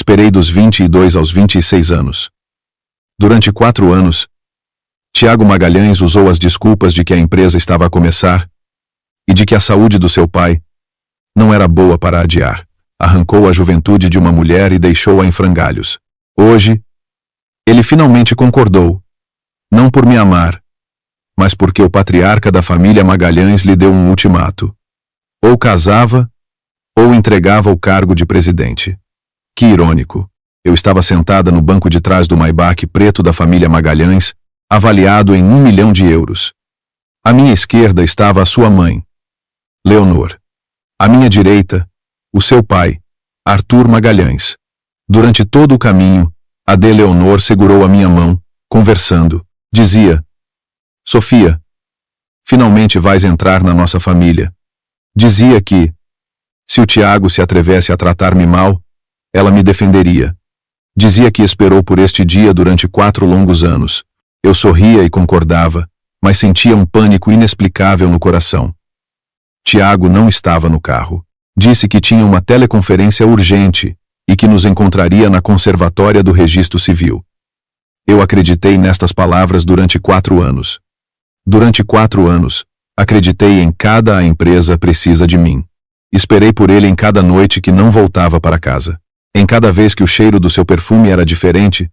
Esperei dos 22 aos 26 anos. Durante 4 anos, Tiago Magalhães usou as desculpas de que a empresa estava a começar e de que a saúde do seu pai não era boa para adiar. Arrancou a juventude de uma mulher e deixou-a em frangalhos. Hoje, ele finalmente concordou, não por me amar, mas porque o patriarca da família Magalhães lhe deu um ultimato. Ou casava, ou entregava o cargo de presidente. Que irônico. Eu estava sentada no banco de trás do Maybach preto da família Magalhães, avaliado em 1 milhão de euros. À minha esquerda estava a sua mãe, Leonor. À minha direita, o seu pai, Arthur Magalhães. Durante todo o caminho, a de Leonor segurou a minha mão, conversando. Dizia: Sofia, finalmente vais entrar na nossa família. Dizia que, se o Tiago se atrevesse a tratar-me mal, ela me defenderia. Dizia que esperou por este dia durante 4 longos anos. Eu sorria e concordava, mas sentia um pânico inexplicável no coração. Tiago não estava no carro. Disse que tinha uma teleconferência urgente e que nos encontraria na conservatória do Registro Civil. Eu acreditei nestas palavras durante 4 anos. Durante 4 anos, acreditei em cada a empresa precisa de mim. Esperei por ele em cada noite que não voltava para casa. Em cada vez que o cheiro do seu perfume era diferente,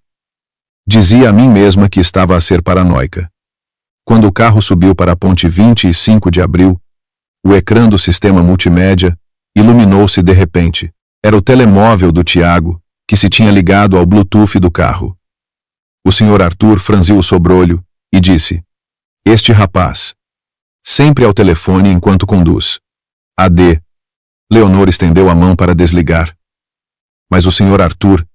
dizia a mim mesma que estava a ser paranoica. Quando o carro subiu para a ponte 25 de abril, o ecrã do sistema multimédia iluminou-se de repente. Era o telemóvel do Tiago, que se tinha ligado ao Bluetooth do carro. O Sr. Arthur franziu o sobrolho e disse: Este rapaz. Sempre ao telefone enquanto conduz. AD. Leonor estendeu a mão para desligar. Mas o Sr. Arthur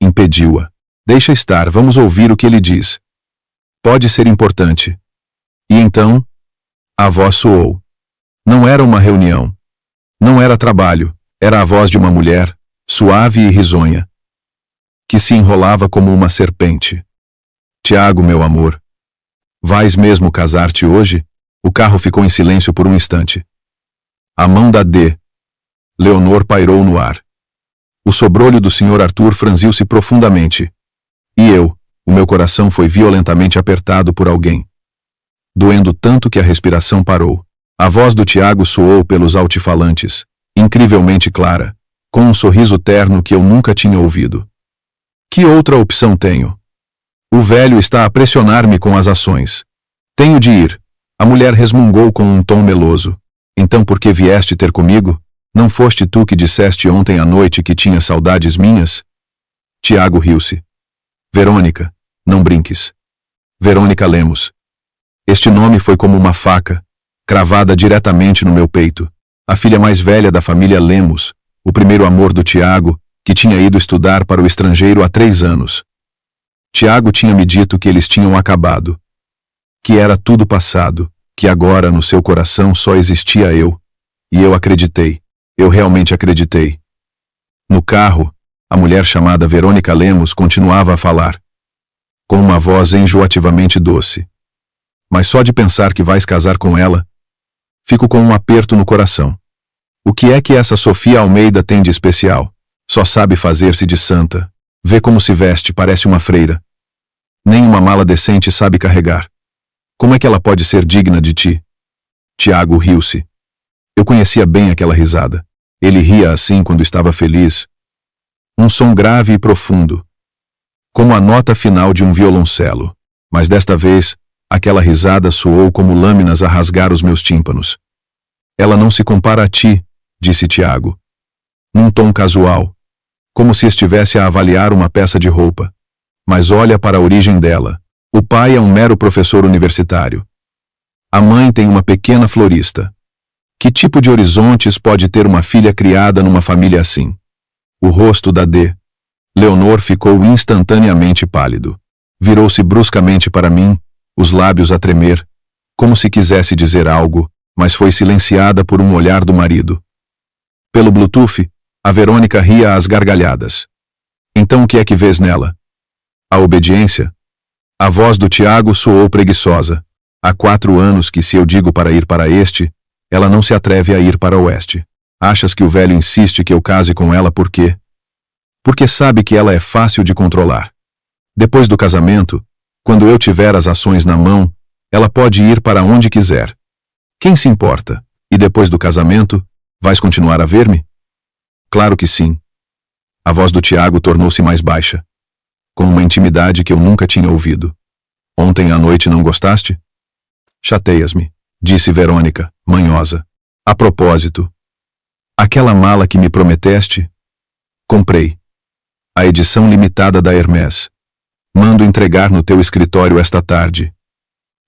impediu-a. Deixa estar, vamos ouvir o que ele diz. Pode ser importante. E então, a voz soou. Não era uma reunião. Não era trabalho. Era a voz de uma mulher, suave e risonha, que se enrolava como uma serpente. Tiago, meu amor, vais mesmo casar-te hoje? O carro ficou em silêncio por um instante. A mão da D. Leonor pairou no ar. O sobrolho do Sr. Arthur franziu-se profundamente. E o meu coração foi violentamente apertado por alguém, doendo tanto que a respiração parou. A voz do Tiago soou pelos altifalantes, incrivelmente clara, com um sorriso terno que eu nunca tinha ouvido. Que outra opção tenho? O velho está a pressionar-me com as ações. Tenho de ir. A mulher resmungou com um tom meloso. Então por que vieste ter comigo? Não foste tu que disseste ontem à noite que tinha saudades minhas? Tiago riu-se. Verônica, não brinques. Verônica Lemos. Este nome foi como uma faca, cravada diretamente no meu peito. A filha mais velha da família Lemos, o primeiro amor do Tiago, que tinha ido estudar para o estrangeiro há 3 anos. Tiago tinha me dito que eles tinham acabado. Que era tudo passado, que agora no seu coração só existia eu. E eu acreditei. Eu realmente acreditei. No carro, a mulher chamada Verônica Lemos continuava a falar, com uma voz enjoativamente doce. Mas só de pensar que vais casar com ela, fico com um aperto no coração. O que é que essa Sofia Almeida tem de especial? Só sabe fazer-se de santa. Vê como se veste, parece uma freira. Nem uma mala decente sabe carregar. Como é que ela pode ser digna de ti? Tiago riu-se. Eu conhecia bem aquela risada. Ele ria assim quando estava feliz. Um som grave e profundo, como a nota final de um violoncelo. Mas desta vez, aquela risada soou como lâminas a rasgar os meus tímpanos. Ela não se compara a ti, disse Tiago, num tom casual, como se estivesse a avaliar uma peça de roupa. Mas olha para a origem dela. O pai é um mero professor universitário. A mãe tem uma pequena florista. Que tipo de horizontes pode ter uma filha criada numa família assim? O rosto da D. Leonor ficou instantaneamente pálido. Virou-se bruscamente para mim, os lábios a tremer, como se quisesse dizer algo, mas foi silenciada por um olhar do marido. Pelo Bluetooth, a Verônica ria às gargalhadas. Então o que é que vês nela? A obediência? A voz do Tiago soou preguiçosa. Há 4 anos que se eu digo para ir para este, ela não se atreve a ir para o oeste. Achas que o velho insiste que eu case com ela por quê? Porque sabe que ela é fácil de controlar. Depois do casamento, quando eu tiver as ações na mão, ela pode ir para onde quiser. Quem se importa? E depois do casamento, vais continuar a ver-me? Claro que sim. A voz do Tiago tornou-se mais baixa, com uma intimidade que eu nunca tinha ouvido. Ontem à noite não gostaste? Chateias-me, disse Verônica, manhosa. A propósito, aquela mala que me prometeste? Comprei. A edição limitada da Hermès. Mando entregar no teu escritório esta tarde.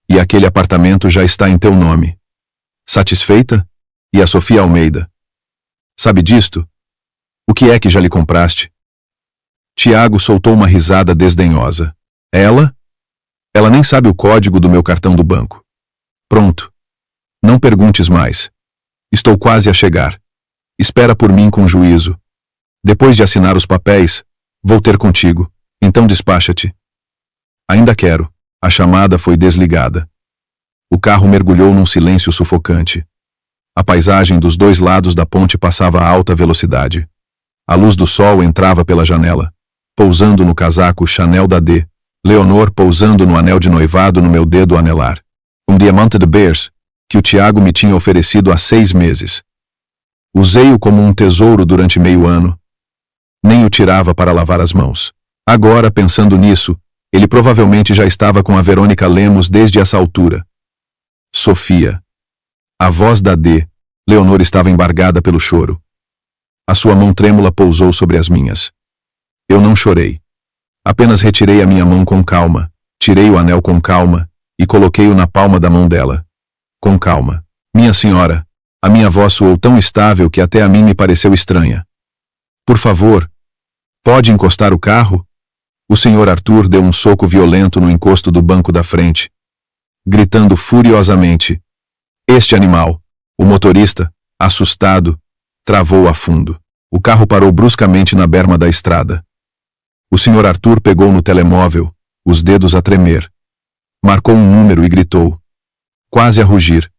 E aquele apartamento já está em teu nome. Satisfeita? E a Sofia Almeida? Sabe disto? O que é que já lhe compraste? Tiago soltou uma risada desdenhosa. Ela? Ela nem sabe o código do meu cartão do banco. Pronto. Não perguntes mais. Estou quase a chegar. Espera por mim com juízo. Depois de assinar os papéis, vou ter contigo. Então despacha-te. Ainda quero. A chamada foi desligada. O carro mergulhou num silêncio sufocante. A paisagem dos dois lados da ponte passava a alta velocidade. A luz do sol entrava pela janela, pousando no casaco Chanel da D. Leonor pousando no anel de noivado no meu dedo anelar. Um diamante de Beers, que o Tiago me tinha oferecido há 6 meses. Usei-o como um tesouro durante meio ano. Nem o tirava para lavar as mãos. Agora, pensando nisso, ele provavelmente já estava com a Verônica Lemos desde essa altura. Sofia. A voz da D. Leonor estava embargada pelo choro. A sua mão trêmula pousou sobre as minhas. Eu não chorei. Apenas retirei a minha mão com calma, tirei o anel com calma e coloquei-o na palma da mão dela. Com calma. Minha senhora, a minha voz soou tão estável que até a mim me pareceu estranha. Por favor, pode encostar o carro? O senhor Arthur deu um soco violento no encosto do banco da frente, gritando furiosamente. Este animal, o motorista, assustado, travou a fundo. O carro parou bruscamente na berma da estrada. O senhor Arthur pegou no telemóvel, os dedos a tremer. Marcou um número e gritou, quase a rugir.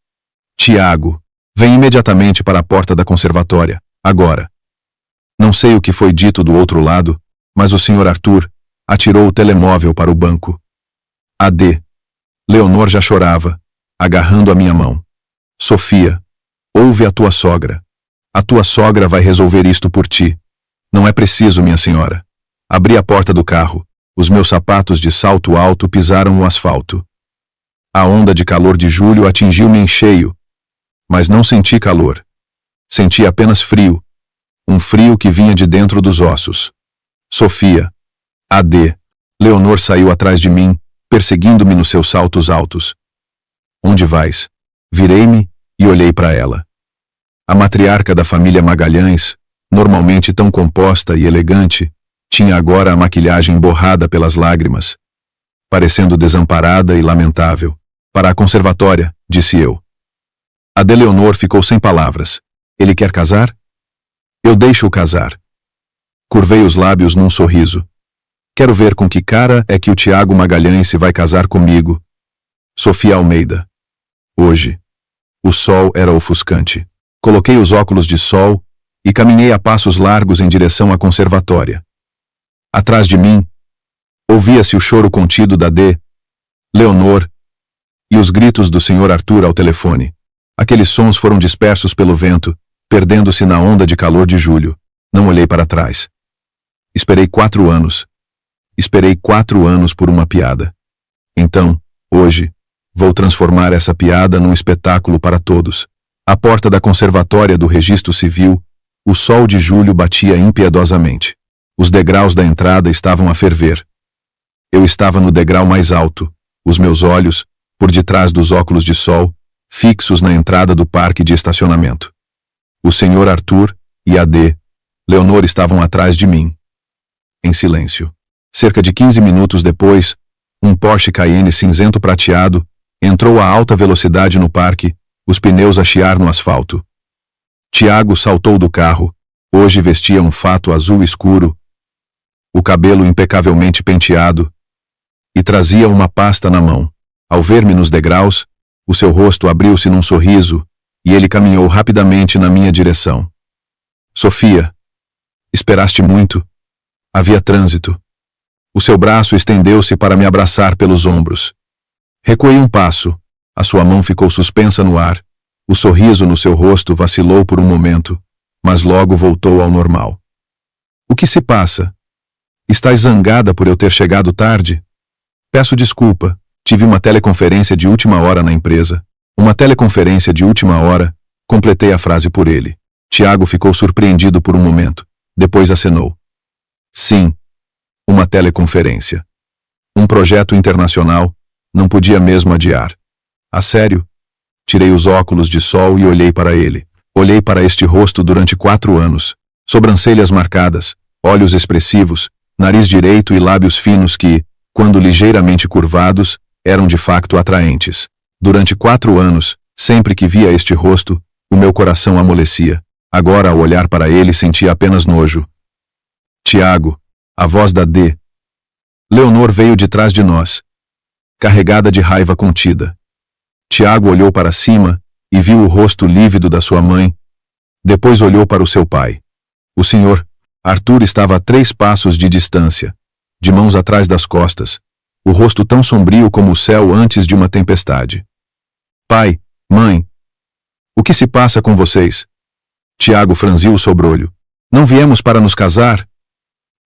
Tiago, vem imediatamente para a porta da conservatória, agora. Não sei o que foi dito do outro lado, mas o senhor Arthur atirou o telemóvel para o banco. A D. Leonor já chorava, agarrando a minha mão. Sofia, ouve a tua sogra. A tua sogra vai resolver isto por ti. Não é preciso, minha senhora. Abri a porta do carro. Os meus sapatos de salto alto pisaram o asfalto. A onda de calor de julho atingiu-me em cheio. Mas não senti calor. Senti apenas frio. Um frio que vinha de dentro dos ossos. Sofia. A D. Leonor saiu atrás de mim, perseguindo-me nos seus saltos altos. Onde vais? Virei-me e olhei para ela. A matriarca da família Magalhães, normalmente tão composta e elegante, tinha agora a maquilhagem borrada pelas lágrimas, parecendo desamparada e lamentável. Para a conservatória, disse eu. A de Leonor ficou sem palavras. Ele quer casar? Eu deixo-o casar. Curvei os lábios num sorriso. Quero ver com que cara é que o Tiago Magalhães se vai casar comigo. Sofia Almeida. Hoje. O sol era ofuscante. Coloquei os óculos de sol e caminhei a passos largos em direção à conservatória. Atrás de mim, ouvia-se o choro contido da D. Leonor e os gritos do senhor Arthur ao telefone. Aqueles sons foram dispersos pelo vento, perdendo-se na onda de calor de julho. Não olhei para trás. Esperei 4 anos. Esperei 4 anos por uma piada. Então, hoje, vou transformar essa piada num espetáculo para todos. À porta da conservatória do Registro Civil, o sol de julho batia impiedosamente. Os degraus da entrada estavam a ferver. Eu estava no degrau mais alto, os meus olhos, por detrás dos óculos de sol, fixos na entrada do parque de estacionamento. O senhor Arthur e a D. Leonor estavam atrás de mim. Em silêncio. Cerca de 15 minutos depois, um Porsche Cayenne cinzento prateado entrou a alta velocidade no parque, os pneus a chiar no asfalto. Tiago saltou do carro, hoje vestia um fato azul escuro, o cabelo impecavelmente penteado, e trazia uma pasta na mão. Ao ver-me nos degraus, o seu rosto abriu-se num sorriso, e ele caminhou rapidamente na minha direção. Sofia, esperaste muito? Havia trânsito. O seu braço estendeu-se para me abraçar pelos ombros. Recuei um passo. A sua mão ficou suspensa no ar. O sorriso no seu rosto vacilou por um momento, mas logo voltou ao normal. O que se passa? Estás zangada por eu ter chegado tarde? Peço desculpa. Tive uma teleconferência de última hora na empresa. Uma teleconferência de última hora. Completei a frase por ele. Tiago ficou surpreendido por um momento. Depois acenou. Sim. Uma teleconferência. Um projeto internacional. Não podia mesmo adiar. A sério? Tirei os óculos de sol e olhei para ele. Olhei para este rosto durante 4 anos. Sobrancelhas marcadas, olhos expressivos, nariz direito e lábios finos que, quando ligeiramente curvados, eram de facto atraentes. Durante 4 anos, sempre que via este rosto, o meu coração amolecia. Agora, ao olhar para ele, sentia apenas nojo. Tiago, a voz da D. Leonor veio de trás de nós, carregada de raiva contida. Tiago olhou para cima e viu o rosto lívido da sua mãe. Depois olhou para o seu pai. O senhor Arthur estava a 3 passos de distância, de mãos atrás das costas, o rosto tão sombrio como o céu antes de uma tempestade. Pai, mãe, o que se passa com vocês? Tiago franziu o sobrolho. Não viemos para nos casar?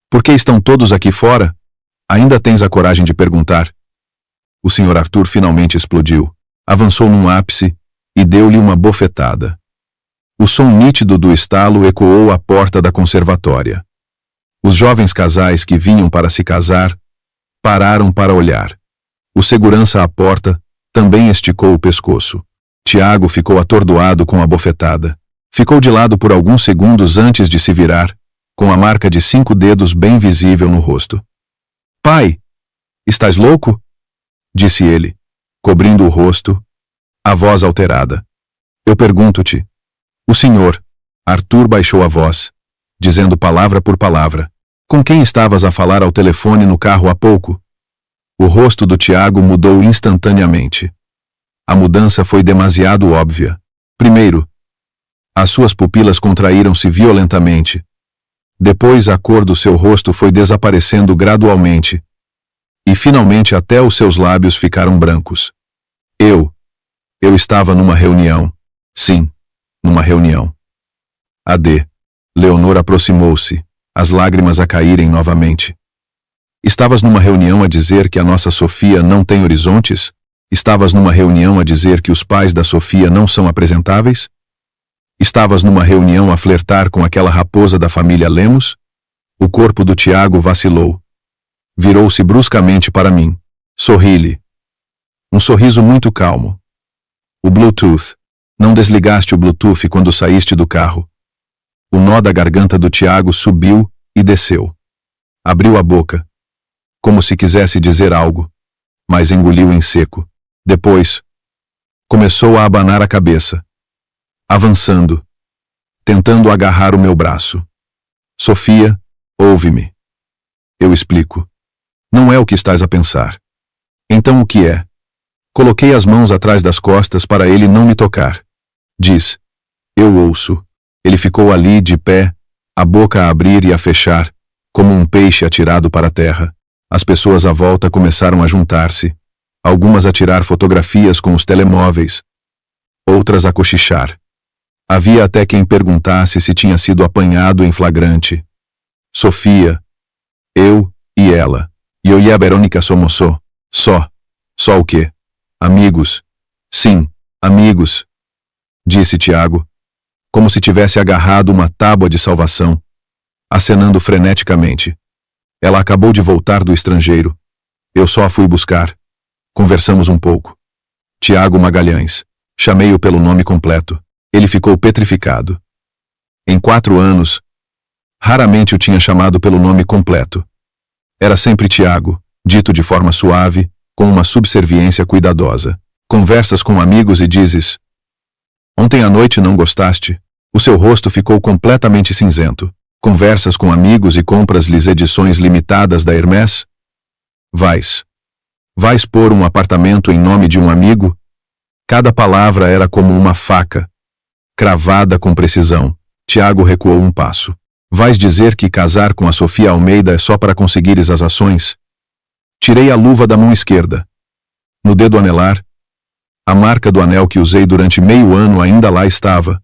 Por que estão todos aqui fora? Ainda tens a coragem de perguntar? O senhor Arthur finalmente explodiu. Avançou num ápice e deu-lhe uma bofetada. O som nítido do estalo ecoou à porta da conservatória. Os jovens casais que vinham para se casar pararam para olhar. O segurança à porta também esticou o pescoço. Tiago ficou atordoado com a bofetada. Ficou de lado por alguns segundos antes de se virar, com a marca de 5 dedos bem visível no rosto. Pai, estás louco? Disse ele, cobrindo o rosto, a voz alterada. Eu pergunto-te. O senhor Arthur baixou a voz, dizendo palavra por palavra. Com quem estavas a falar ao telefone no carro há pouco? O rosto do Tiago mudou instantaneamente. A mudança foi demasiado óbvia. Primeiro, as suas pupilas contraíram-se violentamente. Depois a cor do seu rosto foi desaparecendo gradualmente. E finalmente até os seus lábios ficaram brancos. Eu estava numa reunião. Sim, numa reunião. A D. Leonor aproximou-se, as lágrimas a caírem novamente. Estavas numa reunião a dizer que a nossa Sofia não tem horizontes? Estavas numa reunião a dizer que os pais da Sofia não são apresentáveis? Estavas numa reunião a flertar com aquela raposa da família Lemos? O corpo do Tiago vacilou. Virou-se bruscamente para mim. Sorri-lhe. Um sorriso muito calmo. O Bluetooth. Não desligaste o Bluetooth quando saíste do carro. O nó da garganta do Tiago subiu e desceu. Abriu a boca, como se quisesse dizer algo, mas engoliu em seco. Depois, começou a abanar a cabeça, avançando, tentando agarrar o meu braço. Sofia, ouve-me. Eu explico. Não é o que estás a pensar. Então o que é? Coloquei as mãos atrás das costas para ele não me tocar. Diz. Eu ouço. Ele ficou ali de pé, a boca a abrir e a fechar, como um peixe atirado para a terra. As pessoas à volta começaram a juntar-se, algumas a tirar fotografias com os telemóveis, outras a cochichar. Havia até quem perguntasse se tinha sido apanhado em flagrante. Sofia, eu e ela. Eu e a Verônica somos só. Só o quê? Amigos. Sim, amigos. Disse Tiago, como se tivesse agarrado uma tábua de salvação, acenando freneticamente. Ela acabou de voltar do estrangeiro. Eu só a fui buscar. Conversamos um pouco. Tiago Magalhães. Chamei-o pelo nome completo. Ele ficou petrificado. Em 4 anos, raramente o tinha chamado pelo nome completo. Era sempre Tiago, dito de forma suave, com uma subserviência cuidadosa. Conversas com amigos e dizes: ontem à noite não gostaste? O seu rosto ficou completamente cinzento. Conversas com amigos e compras-lhes edições limitadas da Hermès? Vais pôr um apartamento em nome de um amigo? Cada palavra era como uma faca, cravada com precisão. Tiago recuou um passo. Vais dizer que casar com a Sofia Almeida é só para conseguires as ações? Tirei a luva da mão esquerda. No dedo anelar, a marca do anel que usei durante meio ano ainda lá estava.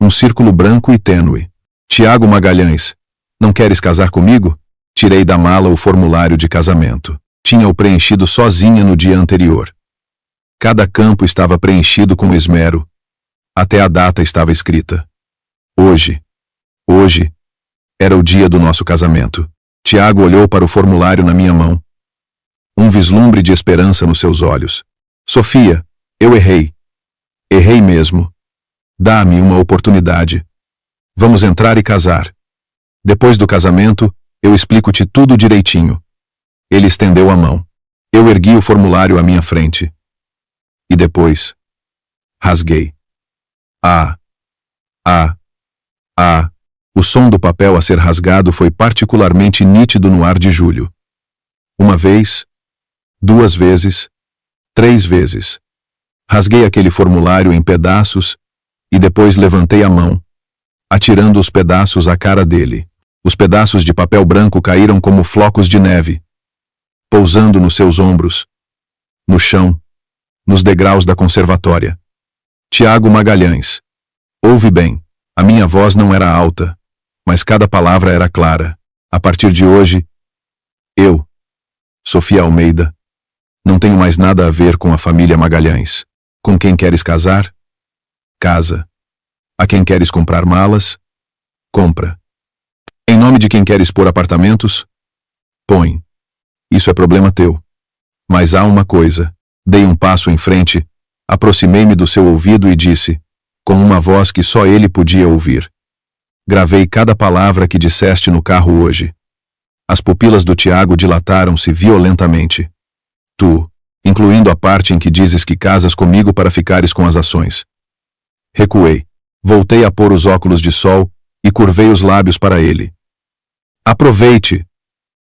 Um círculo branco e tênue. Tiago Magalhães, não queres casar comigo? Tirei da mala o formulário de casamento. Tinha-o preenchido sozinha no dia anterior. Cada campo estava preenchido com esmero. Até a data estava escrita. Hoje era o dia do nosso casamento. Tiago olhou para o formulário na minha mão. Um vislumbre de esperança nos seus olhos. Sofia, eu errei. Errei mesmo. Dá-me uma oportunidade. Vamos entrar e casar. Depois do casamento, eu explico-te tudo direitinho. Ele estendeu a mão. Eu ergui o formulário à minha frente. E depois, rasguei. O som do papel a ser rasgado foi particularmente nítido no ar de julho. Uma vez, 2 vezes, 3 vezes. Rasguei aquele formulário em pedaços e depois levantei a mão, atirando os pedaços à cara dele. Os pedaços de papel branco caíram como flocos de neve, pousando nos seus ombros, no chão, nos degraus da conservatória. Tiago Magalhães. Ouve bem, a minha voz não era alta, mas cada palavra era clara. A partir de hoje, eu, Sofia Almeida, não tenho mais nada a ver com a família Magalhães. Com quem queres casar? Casa. A quem queres comprar malas? Compra. Em nome de quem queres pôr apartamentos? Põe. Isso é problema teu. Mas há uma coisa. Dei um passo em frente, aproximei-me do seu ouvido e disse, com uma voz que só ele podia ouvir. Gravei cada palavra que disseste no carro hoje. As pupilas do Tiago dilataram-se violentamente. Tu, incluindo a parte em que dizes que casas comigo para ficares com as ações. Recuei. Voltei a pôr os óculos de sol e curvei os lábios para ele. Aproveite,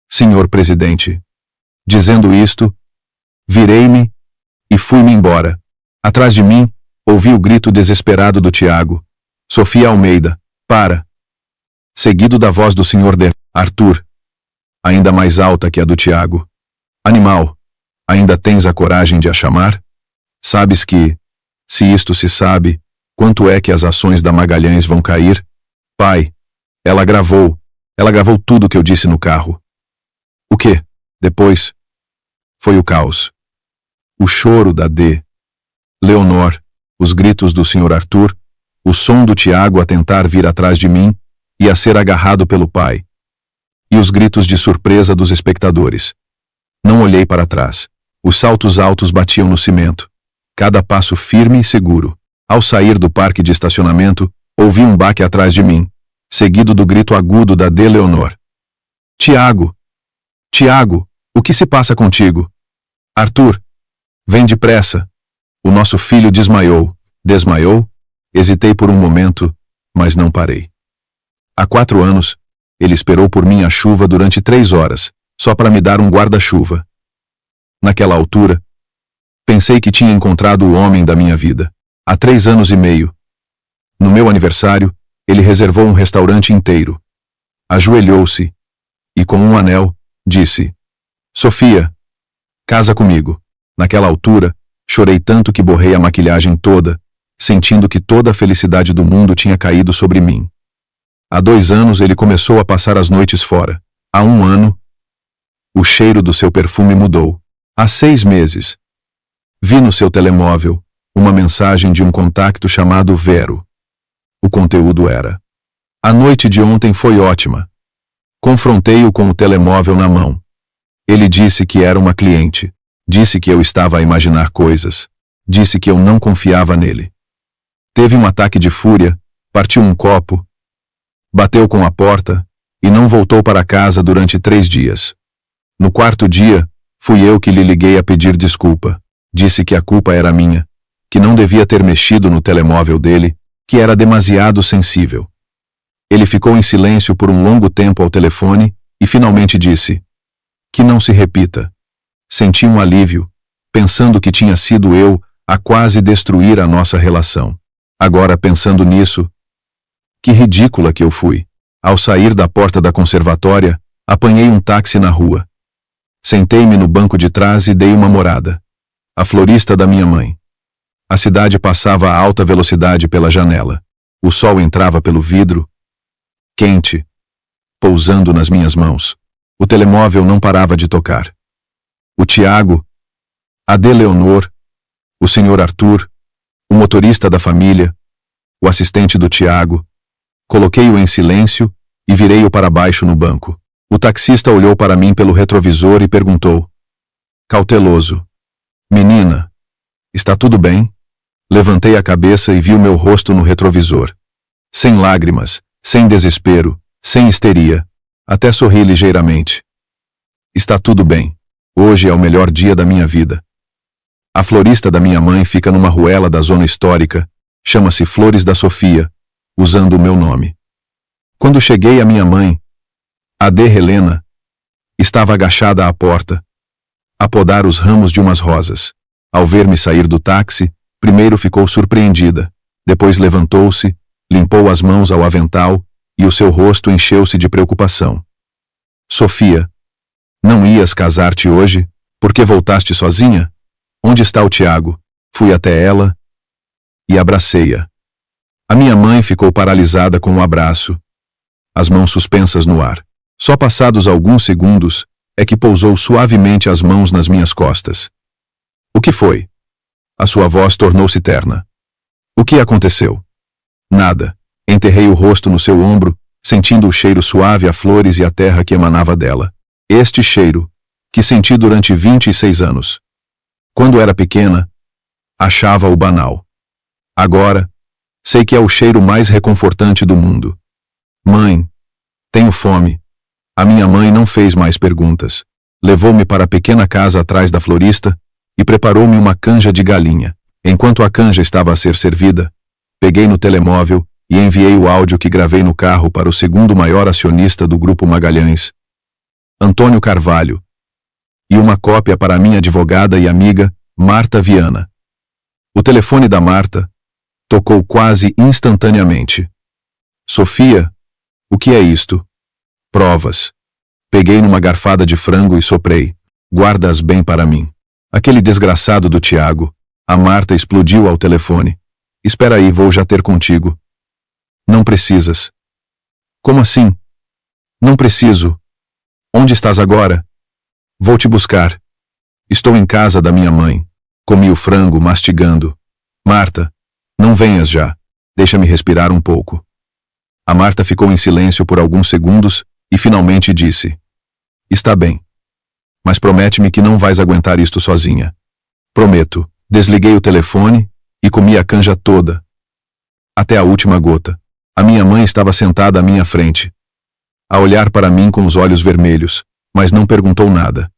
senhor presidente. Dizendo isto, virei-me e fui-me embora. Atrás de mim, ouvi o grito desesperado do Tiago. Sofia Almeida, para! Seguido da voz do senhor de Arthur, ainda mais alta que a do Tiago. Animal, ainda tens a coragem de a chamar? Sabes que, se isto se sabe, quanto é que as ações da Magalhães vão cair? Pai, ela gravou tudo o que eu disse no carro. O quê? Depois, foi o caos. O choro da D. Leonor, os gritos do Sr. Arthur, o som do Tiago a tentar vir atrás de mim e a ser agarrado pelo pai. E os gritos de surpresa dos espectadores. Não olhei para trás. Os saltos altos batiam no cimento. Cada passo firme e seguro. Ao sair do parque de estacionamento, ouvi um baque atrás de mim, seguido do grito agudo da D. Leonor. Tiago! Tiago, o que se passa contigo? Arthur, vem depressa. O nosso filho desmaiou. Desmaiou? Hesitei por um momento, mas não parei. Há 4 anos, ele esperou por mim à chuva durante 3 horas, só para me dar um guarda-chuva. Naquela altura, pensei que tinha encontrado o homem da minha vida. Há 3 anos e meio. No meu aniversário, ele reservou um restaurante inteiro. Ajoelhou-se e, com um anel, disse: Sofia, casa comigo. Naquela altura, chorei tanto que borrei a maquilhagem toda, sentindo que toda a felicidade do mundo tinha caído sobre mim. Há 2 anos ele começou a passar as noites fora. Há 1 ano, o cheiro do seu perfume mudou. Há 6 meses, vi no seu telemóvel uma mensagem de um contacto chamado Vero. O conteúdo era: a noite de ontem foi ótima. Confrontei-o com o telemóvel na mão. Ele disse que era uma cliente. Disse que eu estava a imaginar coisas. Disse que eu não confiava nele. Teve um ataque de fúria, partiu um copo, bateu com a porta e não voltou para casa durante 3 dias. No 4º dia, fui eu que lhe liguei a pedir desculpa. Disse que a culpa era minha, que não devia ter mexido no telemóvel dele, que era demasiado sensível. Ele ficou em silêncio por um longo tempo ao telefone e finalmente disse: que não se repita. Senti um alívio, pensando que tinha sido eu a quase destruir a nossa relação. Agora, pensando nisso, que ridícula que eu fui. Ao sair da porta da conservatória, apanhei um táxi na rua. Sentei-me no banco de trás e dei uma morada. A florista da minha mãe. A cidade passava a alta velocidade pela janela. O sol entrava pelo vidro, quente, pousando nas minhas mãos. O telemóvel não parava de tocar. O Tiago, a de Leonor, o Sr. Arthur, o motorista da família, o assistente do Tiago. Coloquei-o em silêncio e virei-o para baixo no banco. O taxista olhou para mim pelo retrovisor e perguntou, cauteloso: menina, está tudo bem? Levantei a cabeça e vi o meu rosto no retrovisor. Sem lágrimas, sem desespero, sem histeria. Até sorri ligeiramente. Está tudo bem. Hoje é o melhor dia da minha vida. A florista da minha mãe fica numa ruela da zona histórica, chama-se Flores da Sofia, usando o meu nome. Quando cheguei à minha mãe, a de Helena, estava agachada à porta, a podar os ramos de umas rosas. Ao ver-me sair do táxi, primeiro ficou surpreendida, depois levantou-se, limpou as mãos ao avental e o seu rosto encheu-se de preocupação. Sofia, não ias casar-te hoje? Por que voltaste sozinha? Onde está o Tiago? Fui até ela e abracei-a. A minha mãe ficou paralisada com o abraço, as mãos suspensas no ar. Só passados alguns segundos é que pousou suavemente as mãos nas minhas costas. O que foi? A sua voz tornou-se terna. O que aconteceu? Nada. Enterrei o rosto no seu ombro, sentindo o cheiro suave a flores e a terra que emanava dela. Este cheiro, que senti durante 26 anos. Quando era pequena, achava-o banal. Agora, sei que é o cheiro mais reconfortante do mundo. Mãe, tenho fome. A minha mãe não fez mais perguntas. Levou-me para a pequena casa atrás da florista e preparou-me uma canja de galinha. Enquanto a canja estava a ser servida, peguei no telemóvel e enviei o áudio que gravei no carro para o segundo maior acionista do Grupo Magalhães, Antônio Carvalho, e uma cópia para a minha advogada e amiga, Marta Viana. O telefone da Marta tocou quase instantaneamente. Sofia, o que é isto? Provas. Peguei numa garfada de frango e soprei. Guarda-as bem para mim. Aquele desgraçado do Tiago. A Marta explodiu ao telefone. Espera aí, vou já ter contigo. Não precisas. Como assim? Não preciso. Onde estás agora? Vou te buscar. Estou em casa da minha mãe. Comi o frango, mastigando. Marta, não venhas já. Deixa-me respirar um pouco. A Marta ficou em silêncio por alguns segundos e finalmente disse: está bem. Mas promete-me que não vais aguentar isto sozinha. Prometo. Desliguei o telefone e comi a canja toda, até a última gota. A minha mãe estava sentada à minha frente, a olhar para mim com os olhos vermelhos, mas não perguntou nada.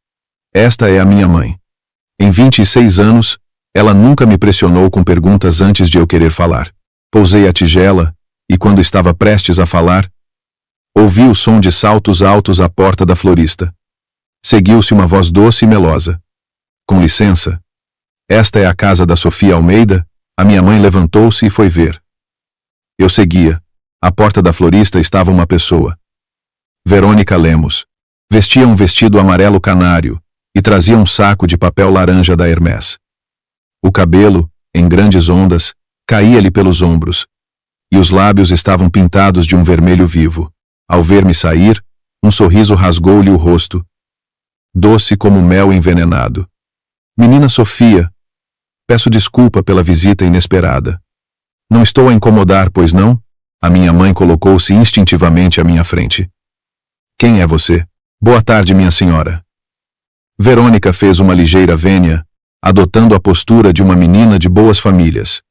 Esta é a minha mãe. Em 26 anos, ela nunca me pressionou com perguntas antes de eu querer falar. Pousei a tigela e, quando estava prestes a falar, ouvi o som de saltos altos à porta da florista. Seguiu-se uma voz doce e melosa. Com licença. Esta é a casa da Sofia Almeida? A minha mãe levantou-se e foi ver. Eu seguia. À porta da florista estava uma pessoa. Verônica Lemos. Vestia um vestido amarelo canário e trazia um saco de papel laranja da Hermès. O cabelo, em grandes ondas, caía-lhe pelos ombros, e os lábios estavam pintados de um vermelho vivo. Ao ver-me sair, um sorriso rasgou-lhe o rosto, doce como mel envenenado. Menina Sofia, peço desculpa pela visita inesperada. Não estou a incomodar, pois não? A minha mãe colocou-se instintivamente à minha frente. Quem é você? Boa tarde, minha senhora. Verônica fez uma ligeira vênia, adotando a postura de uma menina de boas famílias.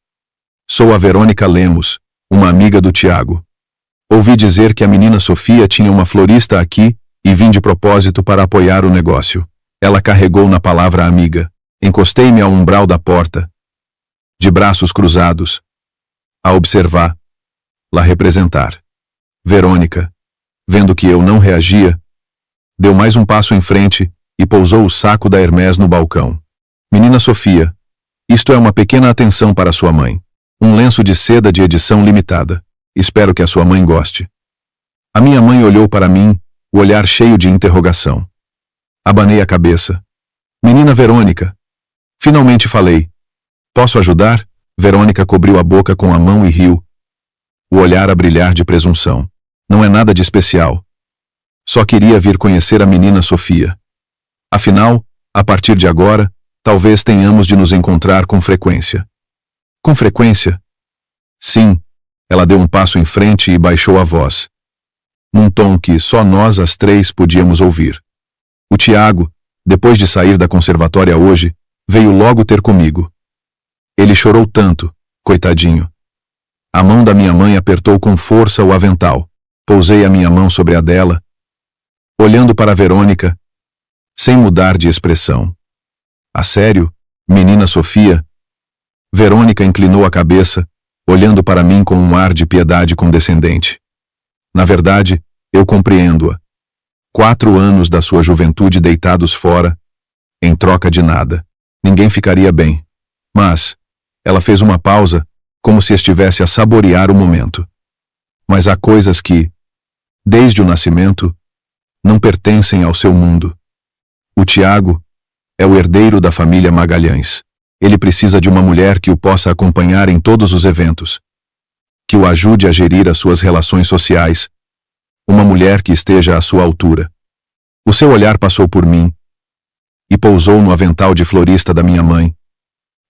Sou a Verônica Lemos, uma amiga do Tiago. Ouvi dizer que a menina Sofia tinha uma florista aqui e vim de propósito para apoiar o negócio. Ela carregou na palavra amiga. Encostei-me ao umbral da porta, de braços cruzados, a observar, lá representar. Verônica, vendo que eu não reagia, deu mais um passo em frente e pousou o saco da Hermès no balcão. Menina Sofia, isto é uma pequena atenção para sua mãe. Um lenço de seda de edição limitada. Espero que a sua mãe goste. A minha mãe olhou para mim, o olhar cheio de interrogação. Abanei a cabeça. Menina Verônica. Finalmente falei. Posso ajudar? Verônica cobriu a boca com a mão e riu. O olhar a brilhar de presunção. Não é nada de especial. Só queria vir conhecer a menina Sofia. Afinal, a partir de agora, talvez tenhamos de nos encontrar com frequência. Com frequência? Sim. Ela deu um passo em frente e baixou a voz. Num tom que só nós as três podíamos ouvir. O Tiago, depois de sair da conservatória hoje, veio logo ter comigo. Ele chorou tanto, coitadinho. A mão da minha mãe apertou com força o avental. Pousei a minha mão sobre a dela, olhando para Verônica, sem mudar de expressão. A sério, menina Sofia? Verônica inclinou a cabeça, olhando para mim com um ar de piedade condescendente. Na verdade, eu compreendo-a. 4 anos da sua juventude deitados fora, em troca de nada. Ninguém ficaria bem. Mas ela fez uma pausa, como se estivesse a saborear o momento. Mas há coisas que, desde o nascimento, não pertencem ao seu mundo. O Tiago é o herdeiro da família Magalhães. Ele precisa de uma mulher que o possa acompanhar em todos os eventos, que o ajude a gerir as suas relações sociais, uma mulher que esteja à sua altura. O seu olhar passou por mim e pousou no avental de florista da minha mãe,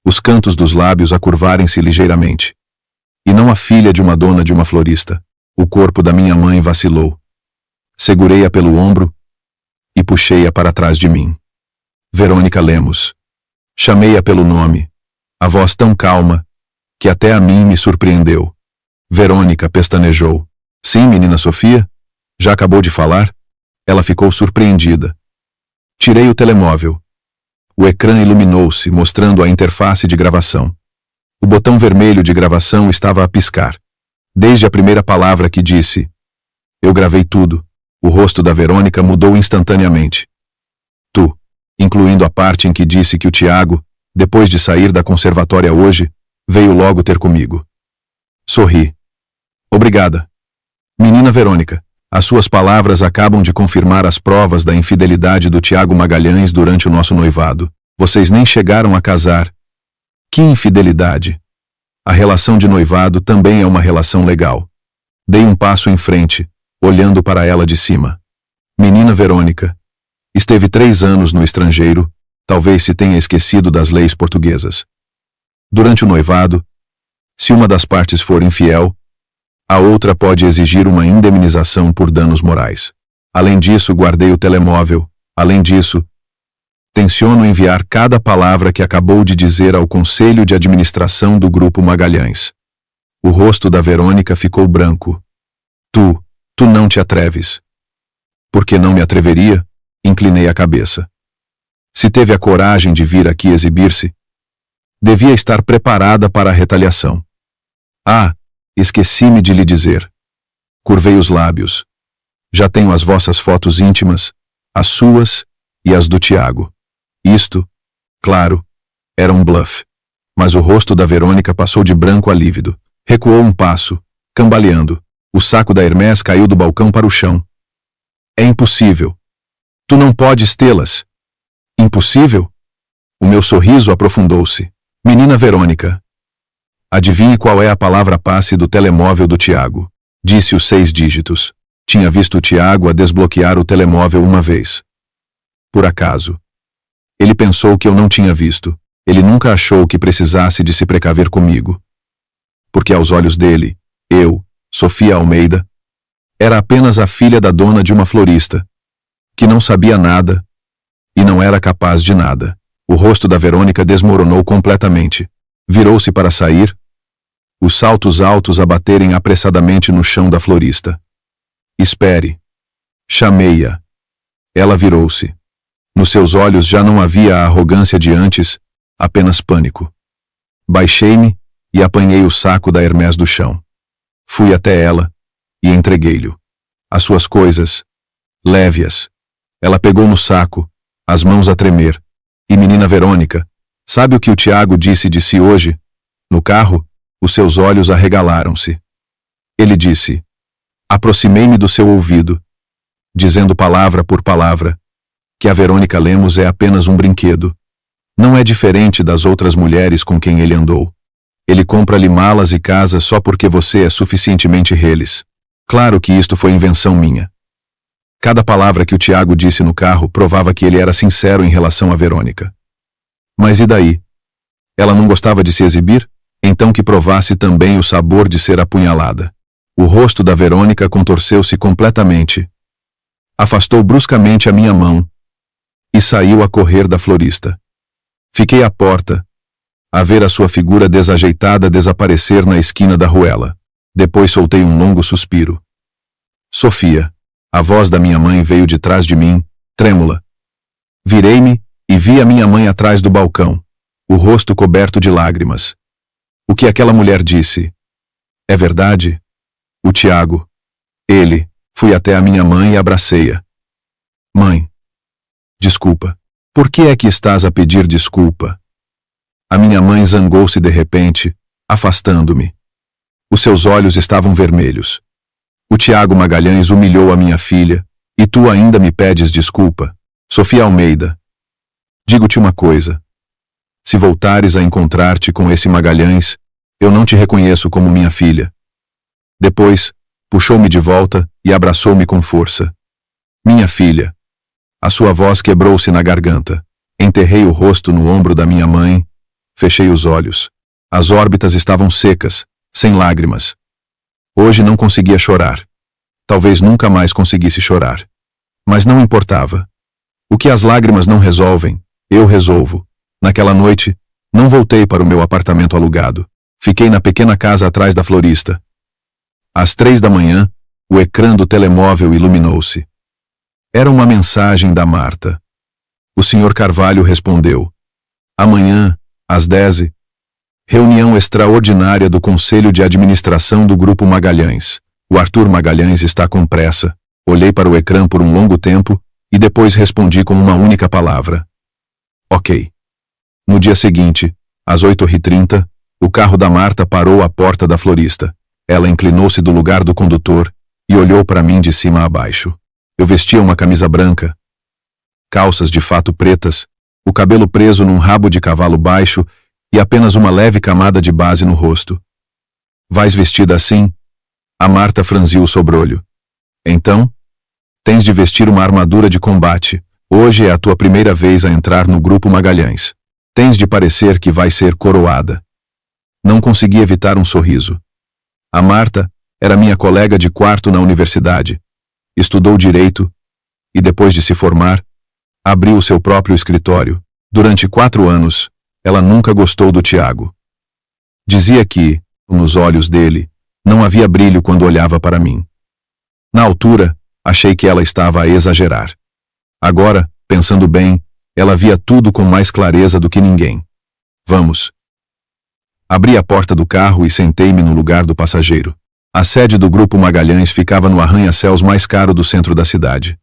os cantos dos lábios a curvarem-se ligeiramente. E não a filha de uma dona de uma florista. O corpo da minha mãe vacilou. Segurei-a pelo ombro e puxei-a para trás de mim. Verônica Lemos. Chamei-a pelo nome, a voz tão calma, que até a mim me surpreendeu. Verônica pestanejou. Sim, menina Sofia? Já acabou de falar? Ela ficou surpreendida. Tirei o telemóvel. O ecrã iluminou-se, mostrando a interface de gravação. O botão vermelho de gravação estava a piscar. Desde a primeira palavra que disse, eu gravei tudo, o rosto da Verônica mudou instantaneamente. Tu, incluindo a parte em que disse que o Tiago, depois de sair da conservatória hoje, veio logo ter comigo. Sorri. Obrigada. Menina Verônica, as suas palavras acabam de confirmar as provas da infidelidade do Tiago Magalhães durante o nosso noivado. Vocês nem chegaram a casar. Que infidelidade! A relação de noivado também é uma relação legal. Dei um passo em frente, olhando para ela de cima. Menina Verônica. Esteve 3 anos no estrangeiro, talvez se tenha esquecido das leis portuguesas. Durante o noivado, se uma das partes for infiel, a outra pode exigir uma indemnização por danos morais. Além disso, guardei o telemóvel. Além disso, tenciono enviar cada palavra que acabou de dizer ao Conselho de Administração do Grupo Magalhães. O rosto da Verônica ficou branco. Tu não te atreves. Por que não me atreveria? Inclinei a cabeça. Se teve a coragem de vir aqui exibir-se, devia estar preparada para a retaliação. Ah, esqueci-me de lhe dizer. Curvei os lábios. Já tenho as vossas fotos íntimas, as suas e as do Tiago. Isto, claro, era um bluff. Mas o rosto da Verônica passou de branco a lívido. Recuou um passo, cambaleando. O saco da Hermès caiu do balcão para o chão. É impossível. Tu não podes tê-las. Impossível? O meu sorriso aprofundou-se. Menina Verônica. Adivinhe qual é a palavra passe do telemóvel do Tiago. Disse os 6 dígitos. Tinha visto o Tiago a desbloquear o telemóvel uma vez. Por acaso. Ele pensou que eu não tinha visto. Ele nunca achou que precisasse de se precaver comigo. Porque aos olhos dele, eu, Sofia Almeida, era apenas a filha da dona de uma florista, que não sabia nada e não era capaz de nada. O rosto da Verônica desmoronou completamente. Virou-se para sair, os saltos altos a baterem apressadamente no chão da florista. Espere. Chamei-a. Ela virou-se. Nos seus olhos já não havia a arrogância de antes, apenas pânico. Baixei-me e apanhei o saco da Hermès do chão. Fui até ela e entreguei-lhe as suas coisas. Leve-as. Ela pegou no saco, as mãos a tremer. E menina Verônica, sabe o que o Tiago disse de si hoje? No carro, os seus olhos arregalaram-se. Ele disse, Aproximei-me do seu ouvido, dizendo palavra por palavra, que a Verônica Lemos é apenas um brinquedo. Não é diferente das outras mulheres com quem ele andou. Ele compra-lhe malas e casas só porque você é suficientemente reles. Claro que isto foi invenção minha. Cada palavra que o Tiago disse no carro provava que ele era sincero em relação a Verônica. Mas e daí? Ela não gostava de se exibir? Então que provasse também o sabor de ser apunhalada. O rosto da Verônica contorceu-se completamente. Afastou bruscamente a minha mão e saiu a correr da florista. Fiquei à porta, a ver a sua figura desajeitada desaparecer na esquina da ruela. Depois soltei um longo suspiro. Sofia, a voz da minha mãe veio de trás de mim, trêmula. Virei-me e vi a minha mãe atrás do balcão, o rosto coberto de lágrimas. O que aquela mulher disse? É verdade? O Tiago. Ele. Fui até a minha mãe e abracei-a. Mãe. Desculpa. Por que é que estás a pedir desculpa? A minha mãe zangou-se de repente, afastando-me. Os seus olhos estavam vermelhos. O Tiago Magalhães humilhou a minha filha, e tu ainda me pedes desculpa? Sofia Almeida. Digo-te uma coisa. Se voltares a encontrar-te com esse Magalhães, eu não te reconheço como minha filha. Depois, puxou-me de volta e abraçou-me com força. Minha filha. A sua voz quebrou-se na garganta. Enterrei o rosto no ombro da minha mãe, fechei os olhos. As órbitas estavam secas, sem lágrimas. Hoje não conseguia chorar. Talvez nunca mais conseguisse chorar. Mas não importava. O que as lágrimas não resolvem, eu resolvo. Naquela noite, não voltei para o meu apartamento alugado. Fiquei na pequena casa atrás da florista. Às 3 da manhã, o ecrã do telemóvel iluminou-se. Era uma mensagem da Marta. O Sr. Carvalho respondeu. Amanhã, às 10, reunião extraordinária do Conselho de Administração do Grupo Magalhães. O Arthur Magalhães está com pressa. Olhei para o ecrã por um longo tempo e depois respondi com uma única palavra. Ok. No dia seguinte, às 8h30, o carro da Marta parou à porta da florista. Ela inclinou-se do lugar do condutor e olhou para mim de cima a baixo. Eu vestia uma camisa branca, calças de fato pretas, o cabelo preso num rabo de cavalo baixo e apenas uma leve camada de base no rosto. Vais vestida assim? A Marta franziu o sobrolho. Então? Tens de vestir uma armadura de combate. Hoje é a tua primeira vez a entrar no Grupo Magalhães. Tens de parecer que vais ser coroada. Não consegui evitar um sorriso. A Marta era minha colega de quarto na universidade. Estudou direito e, depois de se formar, abriu o seu próprio escritório. Durante 4 anos, ela nunca gostou do Tiago. Dizia que, nos olhos dele, não havia brilho quando olhava para mim. Na altura, achei que ela estava a exagerar. Agora, pensando bem, ela via tudo com mais clareza do que ninguém. Vamos. Abri a porta do carro e sentei-me no lugar do passageiro. A sede do Grupo Magalhães ficava no arranha-céus mais caro do centro da cidade.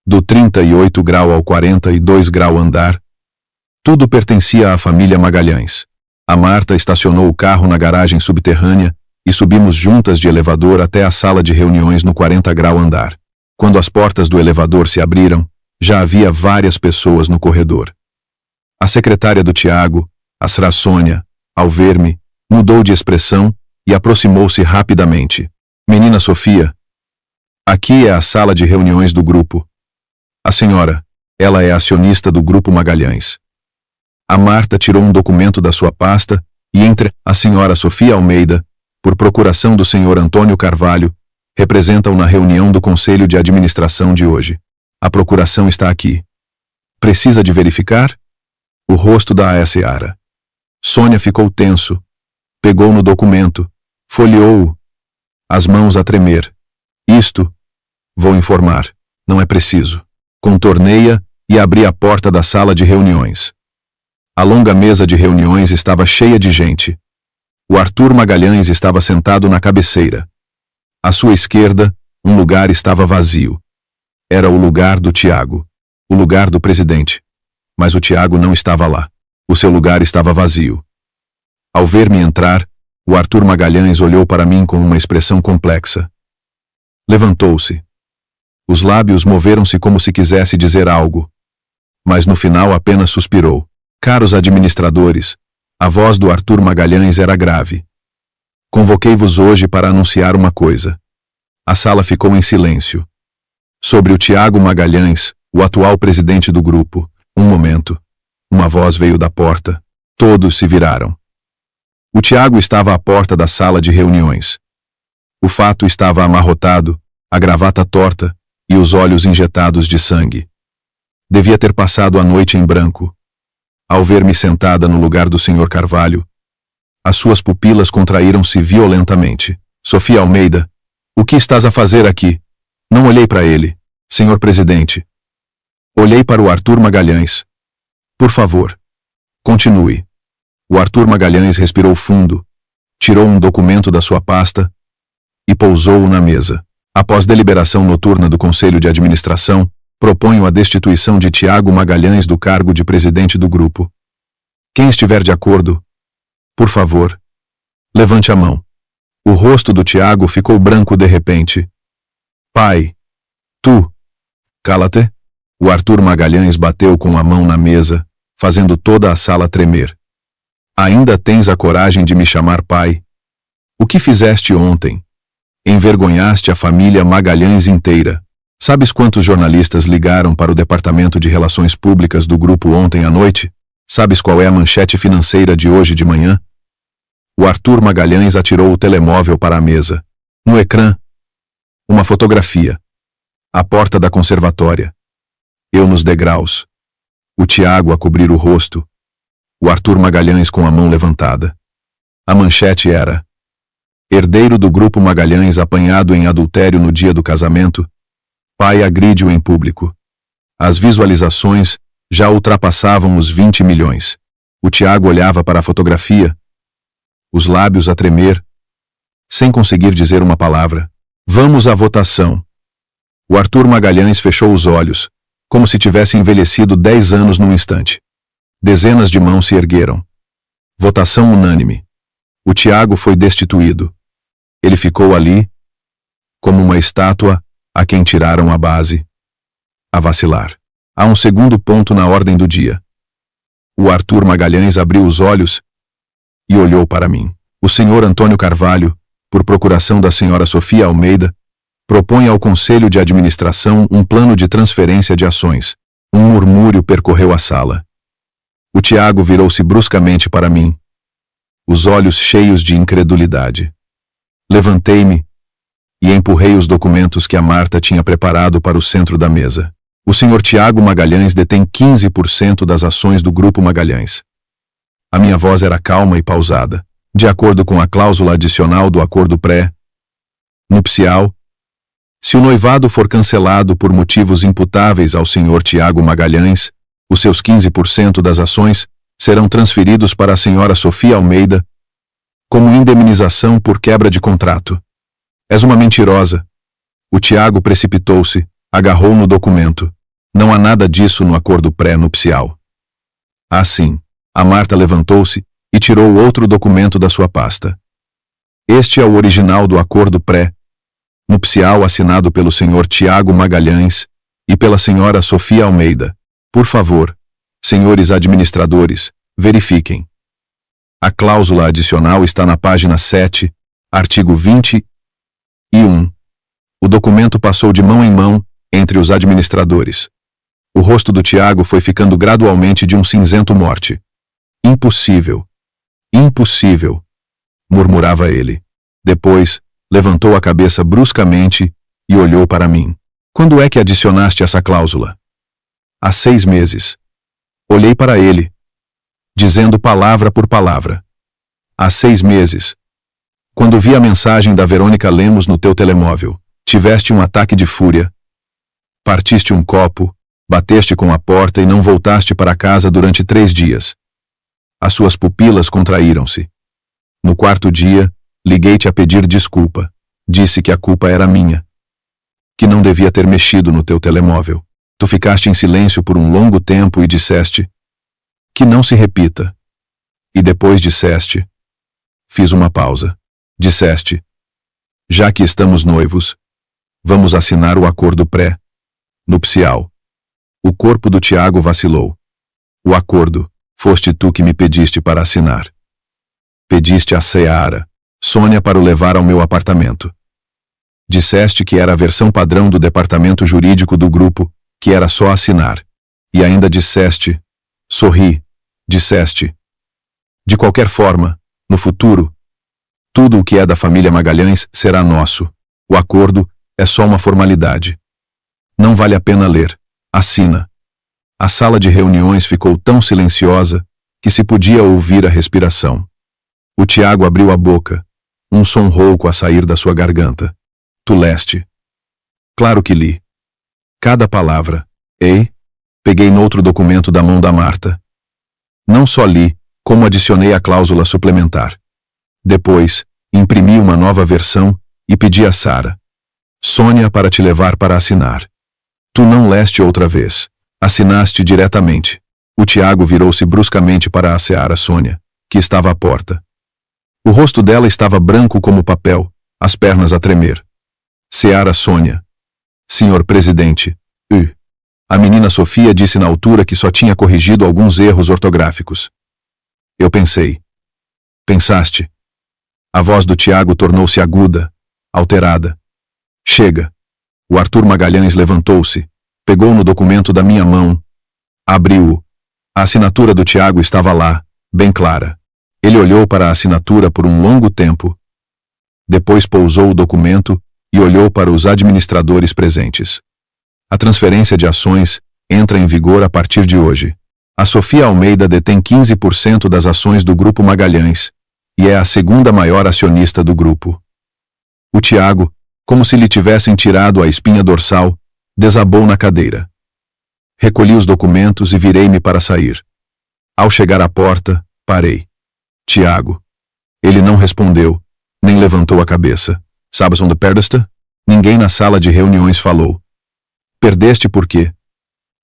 Do 38 grau ao 42 grau andar, tudo pertencia à família Magalhães. A Marta estacionou o carro na garagem subterrânea e subimos juntas de elevador até a sala de reuniões no 40 grau andar. Quando as portas do elevador se abriram, já havia várias pessoas no corredor. A secretária do Tiago, a Sra. Sônia, ao ver-me, mudou de expressão e aproximou-se rapidamente. Menina Sofia, aqui é a sala de reuniões do grupo. A senhora, ela é acionista do Grupo Magalhães. A Marta tirou um documento da sua pasta e entre a senhora Sofia Almeida, por procuração do senhor Antônio Carvalho, representa-o na reunião do Conselho de Administração de hoje. A procuração está aqui. Precisa de verificar? O rosto da A.S.A.ra. Sônia ficou tenso. Pegou no documento. Folheou-o. As mãos a tremer. Isto, vou informar, não é preciso. Contornei-a e abri a porta da sala de reuniões. A longa mesa de reuniões estava cheia de gente. O Arthur Magalhães estava sentado na cabeceira. À sua esquerda, um lugar estava vazio. Era o lugar do Tiago, o lugar do presidente. Mas o Tiago não estava lá. O seu lugar estava vazio. Ao ver-me entrar, o Arthur Magalhães olhou para mim com uma expressão complexa. Levantou-se. Os lábios moveram-se como se quisesse dizer algo. Mas no final apenas suspirou. Caros administradores, a voz do Arthur Magalhães era grave. Convoquei-vos hoje para anunciar uma coisa. A sala ficou em silêncio. Sobre o Tiago Magalhães, o atual presidente do grupo, um momento. Uma voz veio da porta. Todos se viraram. O Tiago estava à porta da sala de reuniões. O fato estava amarrotado, a gravata torta e os olhos injetados de sangue. Devia ter passado a noite em branco. Ao ver-me sentada no lugar do Sr. Carvalho, as suas pupilas contraíram-se violentamente. Sofia Almeida, o que estás a fazer aqui? Não olhei para ele, senhor presidente. Olhei para o Arthur Magalhães. Por favor, continue. O Arthur Magalhães respirou fundo, tirou um documento da sua pasta e pousou-o na mesa. Após deliberação noturna do Conselho de Administração, proponho a destituição de Tiago Magalhães do cargo de presidente do grupo. Quem estiver de acordo, por favor, levante a mão. O rosto do Tiago ficou branco de repente. Pai, tu, cala-te. O Arthur Magalhães bateu com a mão na mesa, fazendo toda a sala tremer. Ainda tens a coragem de me chamar pai? O que fizeste ontem? Envergonhaste a família Magalhães inteira. Sabes quantos jornalistas ligaram para o Departamento de Relações Públicas do grupo ontem à noite? Sabes qual é a manchete financeira de hoje de manhã? O Arthur Magalhães atirou o telemóvel para a mesa. No ecrã, uma fotografia. A porta da conservatória. Eu nos degraus. O Tiago a cobrir o rosto. O Arthur Magalhães com a mão levantada. A manchete era: herdeiro do grupo Magalhães apanhado em adultério no dia do casamento. Pai agride-o em público. As visualizações já ultrapassavam os 20 milhões. O Tiago olhava para a fotografia, os lábios a tremer, sem conseguir dizer uma palavra. Vamos à votação. O Arthur Magalhães fechou os olhos, como se tivesse envelhecido 10 anos num instante. Dezenas de mãos se ergueram. Votação unânime. O Tiago foi destituído. Ele ficou ali, como uma estátua a quem tiraram a base. A vacilar. Há um segundo ponto na ordem do dia. O Arthur Magalhães abriu os olhos e olhou para mim. O senhor Antônio Carvalho, por procuração da senhora Sofia Almeida, propõe ao Conselho de Administração um plano de transferência de ações. Um murmúrio percorreu a sala. O Tiago virou-se bruscamente para mim, os olhos cheios de incredulidade. Levantei-me e empurrei os documentos que a Marta tinha preparado para o centro da mesa. O senhor Tiago Magalhães detém 15% das ações do Grupo Magalhães. A minha voz era calma e pausada. De acordo com a cláusula adicional do acordo pré-nupcial, se o noivado for cancelado por motivos imputáveis ao senhor Tiago Magalhães, os seus 15% das ações serão transferidos para a senhora Sofia Almeida como indemnização por quebra de contrato. És uma mentirosa. O Tiago precipitou-se, agarrou no documento. Não há nada disso no acordo pré-nupcial. Ah, sim. A Marta levantou-se e tirou outro documento da sua pasta. Este é o original do acordo pré-nupcial assinado pelo senhor Tiago Magalhães e pela senhora Sofia Almeida. Por favor, senhores administradores, verifiquem. A cláusula adicional está na página 7, artigo 21. O documento passou de mão em mão entre os administradores. O rosto do Tiago foi ficando gradualmente de um cinzento morte. Impossível. Impossível, murmurava ele. Depois, levantou a cabeça bruscamente e olhou para mim. Quando é que adicionaste essa cláusula? Há 6 meses. Olhei para ele, dizendo palavra por palavra. Há 6 meses. Quando vi a mensagem da Verônica Lemos no teu telemóvel, tiveste um ataque de fúria. Partiste um copo, bateste com a porta e não voltaste para casa durante 3 dias. As suas pupilas contraíram-se. No 4º dia, liguei-te a pedir desculpa. Disse que a culpa era minha. Que não devia ter mexido no teu telemóvel. Tu ficaste em silêncio por um longo tempo e disseste que não se repita. E depois disseste. Fiz uma pausa. Disseste: já que estamos noivos, Vamos assinar o acordo pré-nupcial. O corpo do Tiago vacilou. O acordo, foste tu que me pediste para assinar. Pediste a Seara, Sônia, para o levar ao meu apartamento. Disseste que era a versão padrão do departamento jurídico do grupo, que era só assinar. E ainda disseste, sorri, disseste. De qualquer forma, no futuro, tudo o que é da família Magalhães será nosso. O acordo é só uma formalidade. Não vale a pena ler. Assina. A sala de reuniões ficou tão silenciosa que se podia ouvir a respiração. O Tiago abriu a boca, um som rouco a sair da sua garganta. Tu leste. Claro que li. Cada palavra. Ei? Peguei noutro documento da mão da Marta. Não só li, como adicionei a cláusula suplementar. Depois, imprimi uma nova versão e pedi a Sara, Sônia, para te levar para assinar. Tu não leste outra vez. Assinaste diretamente. O Tiago virou-se bruscamente para a Seara Sônia, que estava à porta. O rosto dela estava branco como papel, as pernas a tremer. Seara Sônia. Senhor presidente. A menina Sofia disse na altura que só tinha corrigido alguns erros ortográficos. Eu pensei. Pensaste. A voz do Tiago tornou-se aguda, alterada. Chega. O Arthur Magalhães levantou-se, pegou no documento da minha mão, abriu-o. A assinatura do Tiago estava lá, bem clara. Ele olhou para a assinatura por um longo tempo. Depois pousou o documento e olhou para os administradores presentes. A transferência de ações entra em vigor a partir de hoje. A Sofia Almeida detém 15% das ações do Grupo Magalhães e é a segunda maior acionista do grupo. O Tiago, como se lhe tivessem tirado a espinha dorsal, desabou na cadeira. Recolhi os documentos e virei-me para sair. Ao chegar à porta, parei. Tiago. Ele não respondeu, nem levantou a cabeça. Sabes onde perdeste? Ninguém na sala de reuniões falou. Perdeste por quê?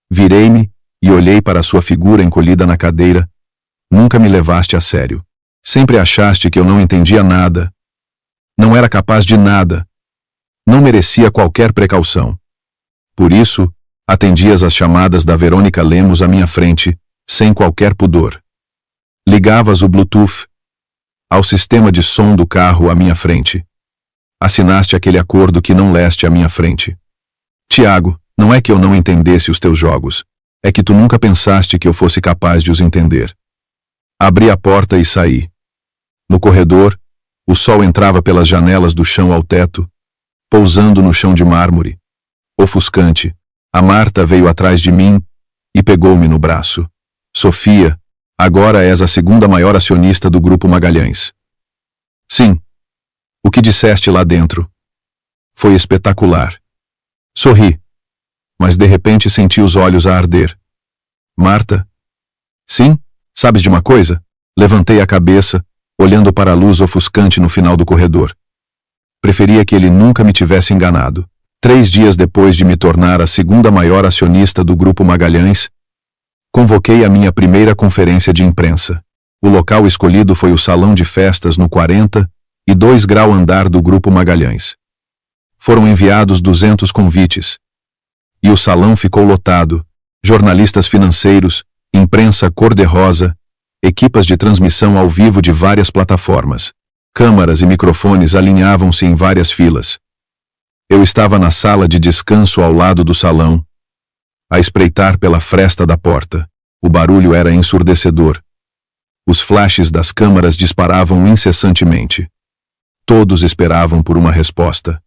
Virei-me e olhei para a sua figura encolhida na cadeira. Nunca me levaste a sério. Sempre achaste que eu não entendia nada. Não era capaz de nada. Não merecia qualquer precaução. Por isso, atendias às chamadas da Verônica Lemos à minha frente, sem qualquer pudor. Ligavas o Bluetooth ao sistema de som do carro à minha frente. Assinaste aquele acordo que não leste à minha frente. Tiago, não é que eu não entendesse os teus jogos, é que tu nunca pensaste que eu fosse capaz de os entender. Abri a porta e saí. No corredor, o sol entrava pelas janelas do chão ao teto, pousando no chão de mármore. Ofuscante, a Marta veio atrás de mim e pegou-me no braço. Sofia, agora és a segunda maior acionista do Grupo Magalhães. Sim. O que disseste lá dentro foi espetacular. Sorri, mas de repente senti os olhos a arder. Marta? Sim? Sabes de uma coisa? Levantei a cabeça, olhando para a luz ofuscante no final do corredor. Preferia que ele nunca me tivesse enganado. 3 dias depois de me tornar a segunda maior acionista do Grupo Magalhães, convoquei a minha primeira conferência de imprensa. O local escolhido foi o salão de festas no 42 grau andar do Grupo Magalhães. Foram enviados 200 convites. E o salão ficou lotado. Jornalistas financeiros, imprensa cor-de-rosa, equipas de transmissão ao vivo de várias plataformas. Câmaras e microfones alinhavam-se em várias filas. Eu estava na sala de descanso ao lado do salão, a espreitar pela fresta da porta. O barulho era ensurdecedor. Os flashes das câmaras disparavam incessantemente. Todos esperavam por uma resposta.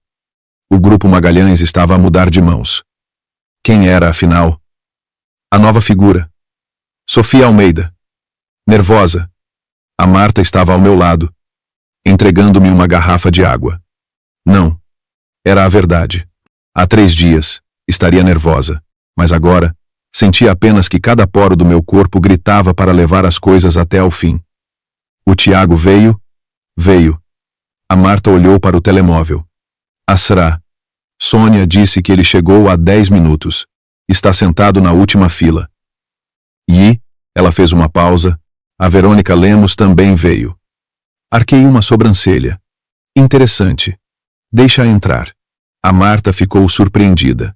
O Grupo Magalhães estava a mudar de mãos. Quem era, afinal? A nova figura. Sofia Almeida. Nervosa. A Marta estava ao meu lado, entregando-me uma garrafa de água. Não. Era a verdade. Há 3 dias, estaria nervosa, mas agora, sentia apenas que cada poro do meu corpo gritava para levar as coisas até ao fim. O Tiago veio. A Marta olhou para o telemóvel. Asra. Sônia disse que ele chegou há 10 minutos. Está sentado na última fila. E, ela fez uma pausa, a Verônica Lemos também veio. Arquei uma sobrancelha. Interessante. Deixa-a entrar. A Marta ficou surpreendida.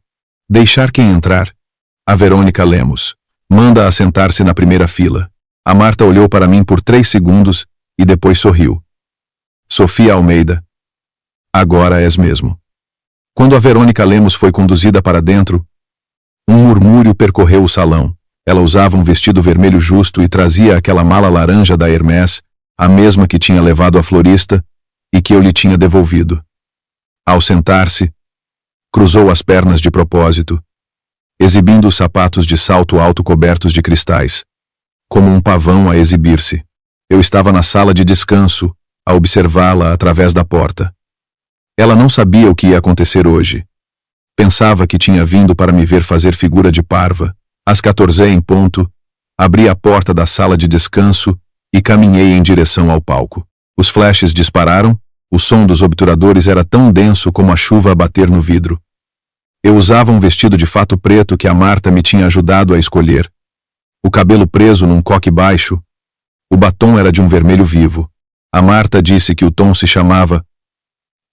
Deixar quem entrar? A Verônica Lemos. Manda-a sentar-se na primeira fila. A Marta olhou para mim por 3 segundos e depois sorriu. Sofia Almeida. Agora és mesmo. Quando a Verônica Lemos foi conduzida para dentro, um murmúrio percorreu o salão. Ela usava um vestido vermelho justo e trazia aquela mala laranja da Hermès, a mesma que tinha levado à florista e que eu lhe tinha devolvido. Ao sentar-se, cruzou as pernas de propósito, exibindo os sapatos de salto alto cobertos de cristais, como um pavão a exibir-se. Eu estava na sala de descanso, a observá-la através da porta. Ela não sabia o que ia acontecer hoje. Pensava que tinha vindo para me ver fazer figura de parva. Às 14 em ponto, abri a porta da sala de descanso e caminhei em direção ao palco. Os flashes dispararam, o som dos obturadores era tão denso como a chuva a bater no vidro. Eu usava um vestido de fato preto que a Marta me tinha ajudado a escolher. O cabelo preso num coque baixo. O batom era de um vermelho vivo. A Marta disse que o tom se chamava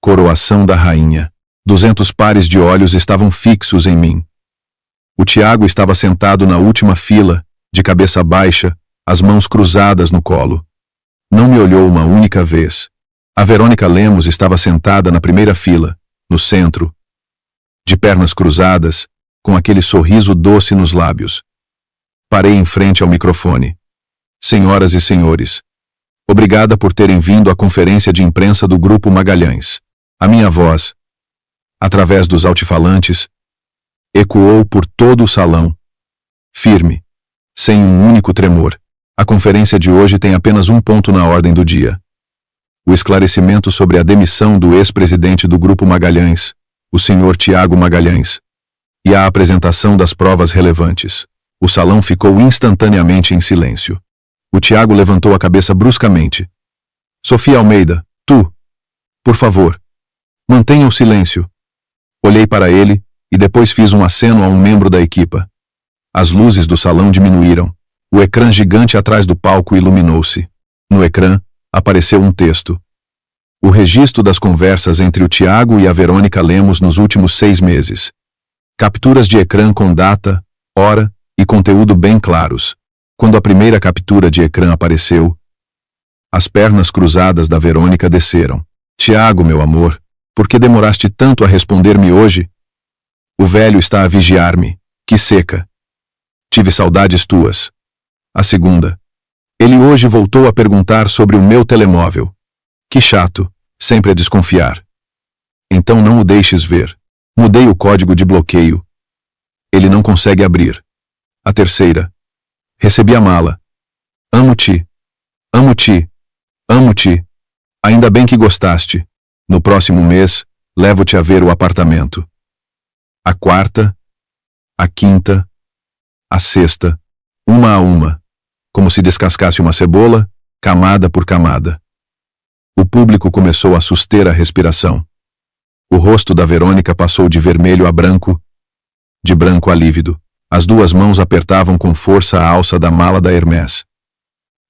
Coroação da Rainha. 200 pares de olhos estavam fixos em mim. O Tiago estava sentado na última fila, de cabeça baixa, as mãos cruzadas no colo. Não me olhou uma única vez. A Verônica Lemos estava sentada na primeira fila, no centro, de pernas cruzadas, com aquele sorriso doce nos lábios. Parei em frente ao microfone. Senhoras e senhores, obrigada por terem vindo à conferência de imprensa do Grupo Magalhães. A minha voz, através dos altifalantes, ecoou por todo o salão, firme, sem um único tremor. A conferência de hoje tem apenas um ponto na ordem do dia. O esclarecimento sobre a demissão do ex-presidente do Grupo Magalhães, o senhor Tiago Magalhães, e a apresentação das provas relevantes. O salão ficou instantaneamente em silêncio. O Tiago levantou a cabeça bruscamente. Sofia Almeida, tu, por favor, mantenha o silêncio. Olhei para ele e depois fiz um aceno a um membro da equipa. As luzes do salão diminuíram. O ecrã gigante atrás do palco iluminou-se. No ecrã, apareceu um texto. O registro das conversas entre o Tiago e a Verônica Lemos nos últimos 6 meses. Capturas de ecrã com data, hora e conteúdo bem claros. Quando a primeira captura de ecrã apareceu, as pernas cruzadas da Verônica desceram. Tiago, meu amor, por que demoraste tanto a responder-me hoje? O velho está a vigiar-me. Que seca. Tive saudades tuas. A segunda. Ele hoje voltou a perguntar sobre o meu telemóvel. Que chato, sempre a desconfiar. Então não o deixes ver. Mudei o código de bloqueio. Ele não consegue abrir. A terceira. Recebi a mala. Amo-te. Amo-te. Amo-te. Ainda bem que gostaste. No próximo mês, levo-te a ver o apartamento. A quarta. A quinta. A sexta. Uma a uma. Como se descascasse uma cebola, camada por camada. O público começou a suster a respiração. O rosto da Verônica passou de vermelho a branco, de branco a lívido. As 2 mãos apertavam com força a alça da mala da Hermès.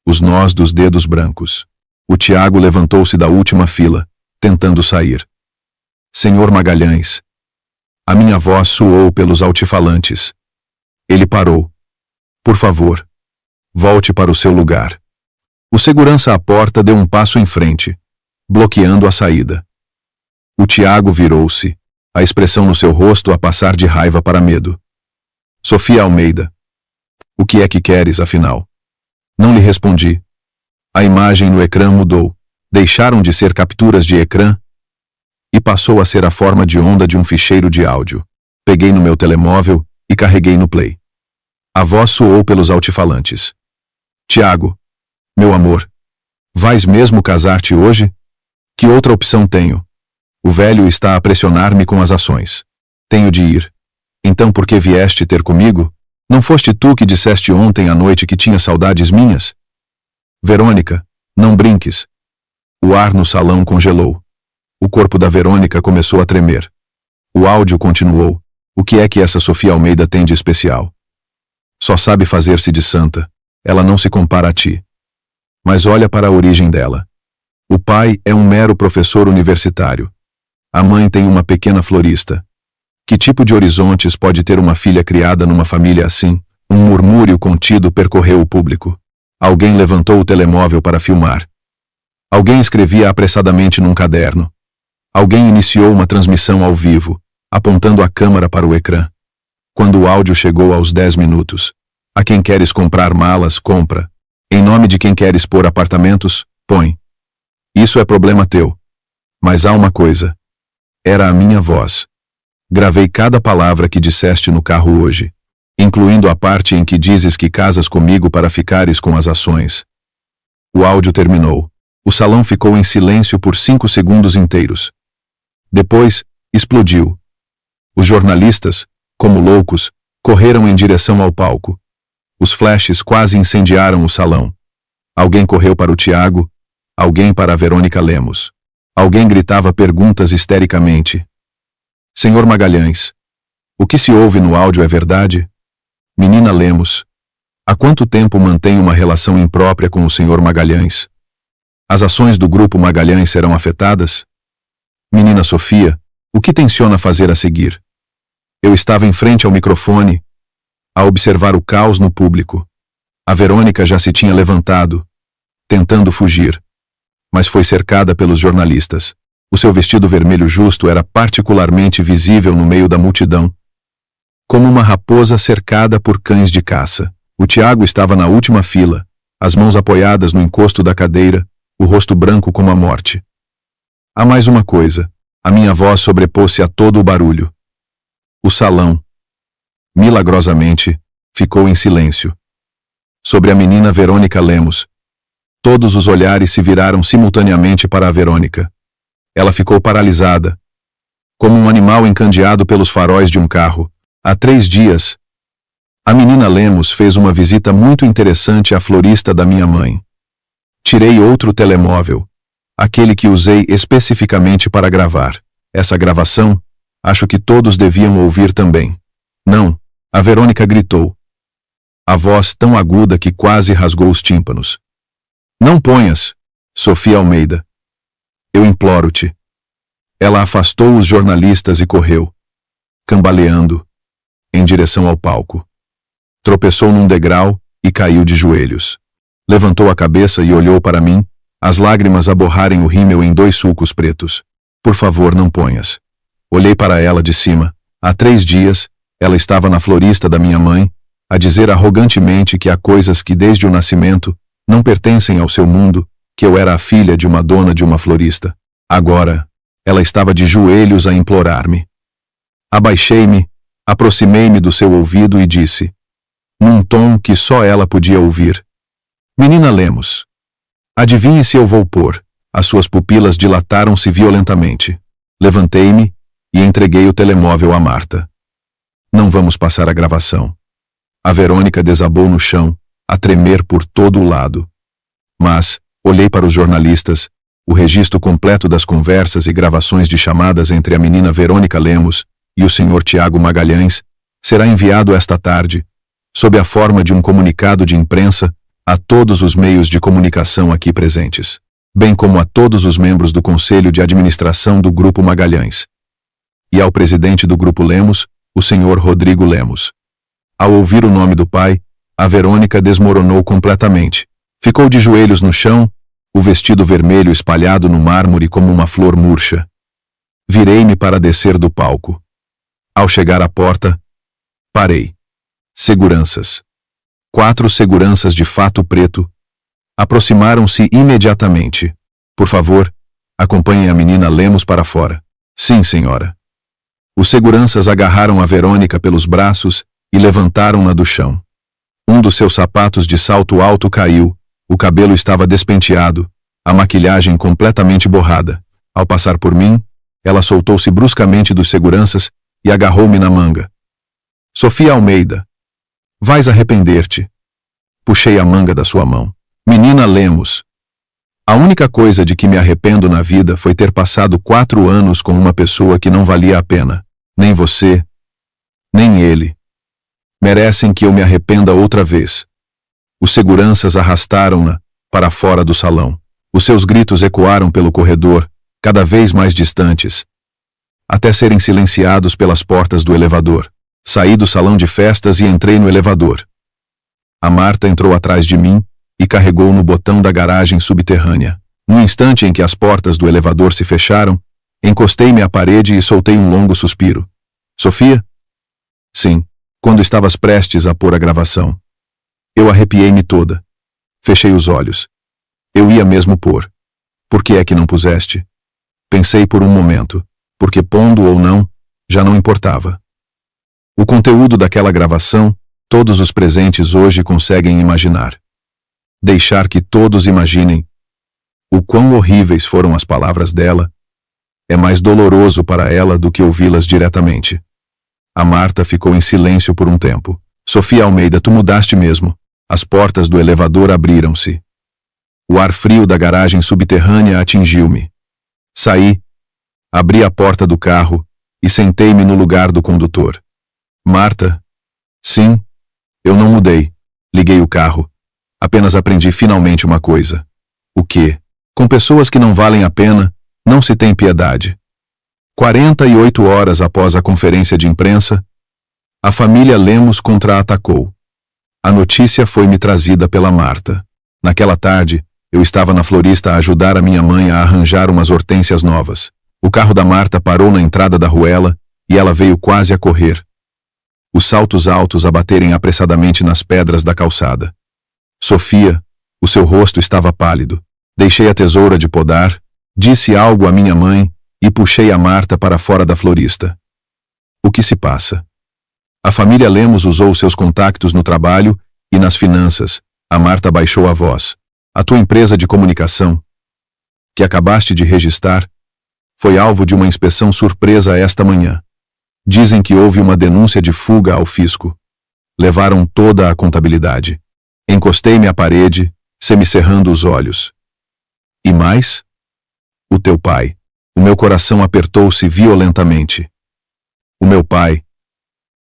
Os nós dos dedos brancos. O Tiago levantou-se da última fila, tentando sair. Senhor Magalhães. A minha voz soou pelos altifalantes. Ele parou. Por favor, volte para o seu lugar. O segurança à porta deu um passo em frente, bloqueando a saída. O Tiago virou-se, a expressão no seu rosto a passar de raiva para medo. Sofia Almeida. O que é que queres, afinal? Não lhe respondi. A imagem no ecrã mudou. Deixaram de ser capturas de ecrã e passou a ser a forma de onda de um ficheiro de áudio. Peguei no meu telemóvel e carreguei no play. A voz soou pelos altifalantes. Tiago, meu amor, vais mesmo casar-te hoje? Que outra opção tenho? O velho está a pressionar-me com as ações. Tenho de ir. Então por que vieste ter comigo? Não foste tu que disseste ontem à noite que tinha saudades minhas? Verônica, não brinques. O ar no salão congelou. O corpo da Verônica começou a tremer. O áudio continuou. O que é que essa Sofia Almeida tem de especial? Só sabe fazer-se de santa. Ela não se compara a ti. Mas olha para a origem dela. O pai é um mero professor universitário. A mãe tem uma pequena florista. Que tipo de horizontes pode ter uma filha criada numa família assim? Um murmúrio contido percorreu o público. Alguém levantou o telemóvel para filmar. Alguém escrevia apressadamente num caderno. Alguém iniciou uma transmissão ao vivo, apontando a câmera para o ecrã. Quando o áudio chegou aos 10 minutos. A quem queres comprar malas, compra. Em nome de quem queres pôr apartamentos, põe. Isso é problema teu. Mas há uma coisa. Era a minha voz. Gravei cada palavra que disseste no carro hoje, incluindo a parte em que dizes que casas comigo para ficares com as ações. O áudio terminou. O salão ficou em silêncio por 5 segundos inteiros. Depois, explodiu. Os jornalistas, como loucos, correram em direção ao palco. Os flashes quase incendiaram o salão. Alguém correu para o Tiago, alguém para a Verônica Lemos. Alguém gritava perguntas histericamente. Senhor Magalhães, o que se ouve no áudio é verdade? Menina Lemos, há quanto tempo mantém uma relação imprópria com o senhor Magalhães? As ações do grupo Magalhães serão afetadas? Menina Sofia, o que tenciona fazer a seguir? Eu estava em frente ao microfone, a observar o caos no público. A Verônica já se tinha levantado, tentando fugir, mas foi cercada pelos jornalistas. O seu vestido vermelho justo era particularmente visível no meio da multidão, como uma raposa cercada por cães de caça. O Tiago estava na última fila, as mãos apoiadas no encosto da cadeira, o rosto branco como a morte. Há mais uma coisa. A minha voz sobrepôs-se a todo o barulho. O salão, milagrosamente, ficou em silêncio. Sobre a menina Verônica Lemos, todos os olhares se viraram simultaneamente para a Verônica. Ela ficou paralisada, como um animal encandeado pelos faróis de um carro. Há 3 dias, a menina Lemos fez uma visita muito interessante à florista da minha mãe. Tirei outro telemóvel, aquele que usei especificamente para gravar. Essa gravação, acho que todos deviam ouvir também. Não, a Verônica gritou. A voz tão aguda que quase rasgou os tímpanos. Não ponhas, Sofia Almeida. Eu imploro-te. Ela afastou os jornalistas e correu, cambaleando, em direção ao palco. Tropeçou num degrau e caiu de joelhos. Levantou a cabeça e olhou para mim, as lágrimas a borrarem o rímel em 2 sulcos pretos. Por favor, não ponhas. Olhei para ela de cima. Há 3 dias, ela estava na florista da minha mãe, a dizer arrogantemente que há coisas que desde o nascimento não pertencem ao seu mundo, que eu era a filha de uma dona de uma florista. Agora, ela estava de joelhos a implorar-me. Abaixei-me, aproximei-me do seu ouvido e disse, num tom que só ela podia ouvir: Menina Lemos, adivinhe se eu vou pôr. As suas pupilas dilataram-se violentamente. Levantei-me e entreguei o telemóvel a Marta. Não vamos passar a gravação. A Verônica desabou no chão, a tremer por todo o lado. Mas, olhei para os jornalistas, o registro completo das conversas e gravações de chamadas entre a menina Verônica Lemos e o senhor Tiago Magalhães será enviado esta tarde, sob a forma de um comunicado de imprensa, a todos os meios de comunicação aqui presentes, bem como a todos os membros do Conselho de Administração do Grupo Magalhães. E ao presidente do Grupo Lemos, o senhor Rodrigo Lemos. Ao ouvir o nome do pai, a Verônica desmoronou completamente. Ficou de joelhos no chão, o vestido vermelho espalhado no mármore como uma flor murcha. Virei-me para descer do palco. Ao chegar à porta, parei. Seguranças. 4 seguranças de fato preto aproximaram-se imediatamente. Por favor, acompanhem a menina Lemos para fora. Sim, senhora. Os seguranças agarraram a Verônica pelos braços e levantaram-na do chão. Um dos seus sapatos de salto alto caiu, o cabelo estava despenteado, a maquilhagem completamente borrada. Ao passar por mim, ela soltou-se bruscamente dos seguranças e agarrou-me na manga. Sofia Almeida, vais arrepender-te. Puxei a manga da sua mão. Menina Lemos. A única coisa de que me arrependo na vida foi ter passado 4 anos com uma pessoa que não valia a pena. Nem você, nem ele. Merecem que eu me arrependa outra vez. Os seguranças arrastaram-na para fora do salão. Os seus gritos ecoaram pelo corredor, cada vez mais distantes. até serem silenciados pelas portas do elevador. Saí do salão de festas e entrei no elevador. A Marta entrou atrás de mim e carregou no botão da garagem subterrânea. No instante em que as portas do elevador se fecharam, encostei-me à parede e soltei um longo suspiro. Sofia? Sim, quando estavas prestes a pôr a gravação. Eu arrepiei-me toda. Fechei os olhos. Eu ia mesmo pôr. Por que é que não puseste? Pensei por um momento, porque pondo ou não, já não importava. O conteúdo daquela gravação, todos os presentes hoje conseguem imaginar. Deixar que todos imaginem o quão horríveis foram as palavras dela é mais doloroso para ela do que ouvi-las diretamente. A Marta ficou em silêncio por um tempo. Sofia Almeida, tu mudaste mesmo. As portas do elevador abriram-se. O ar frio da garagem subterrânea atingiu-me. Saí, abri a porta do carro e sentei-me no lugar do condutor. Marta? Sim, eu não mudei. Liguei o carro. Apenas aprendi finalmente uma coisa. O quê? Com pessoas que não valem a pena, não se tem piedade. 48 horas após a conferência de imprensa, a família Lemos contra-atacou. A notícia foi-me trazida pela Marta. Naquela tarde, eu estava na florista a ajudar a minha mãe a arranjar umas hortênsias novas. O carro da Marta parou na entrada da ruela e ela veio quase a correr. Os saltos altos a baterem apressadamente nas pedras da calçada. Sofia, o seu rosto estava pálido. Deixei a tesoura de podar, disse algo à minha mãe e puxei a Marta para fora da florista. O que se passa? A família Lemos usou seus contactos no trabalho e nas finanças. A Marta baixou a voz. A tua empresa de comunicação, que acabaste de registrar, foi alvo de uma inspeção surpresa esta manhã. Dizem que houve uma denúncia de fuga ao fisco. Levaram toda a contabilidade. Encostei-me à parede, semicerrando os olhos. E mais? O teu pai. O meu coração apertou-se violentamente. O meu pai,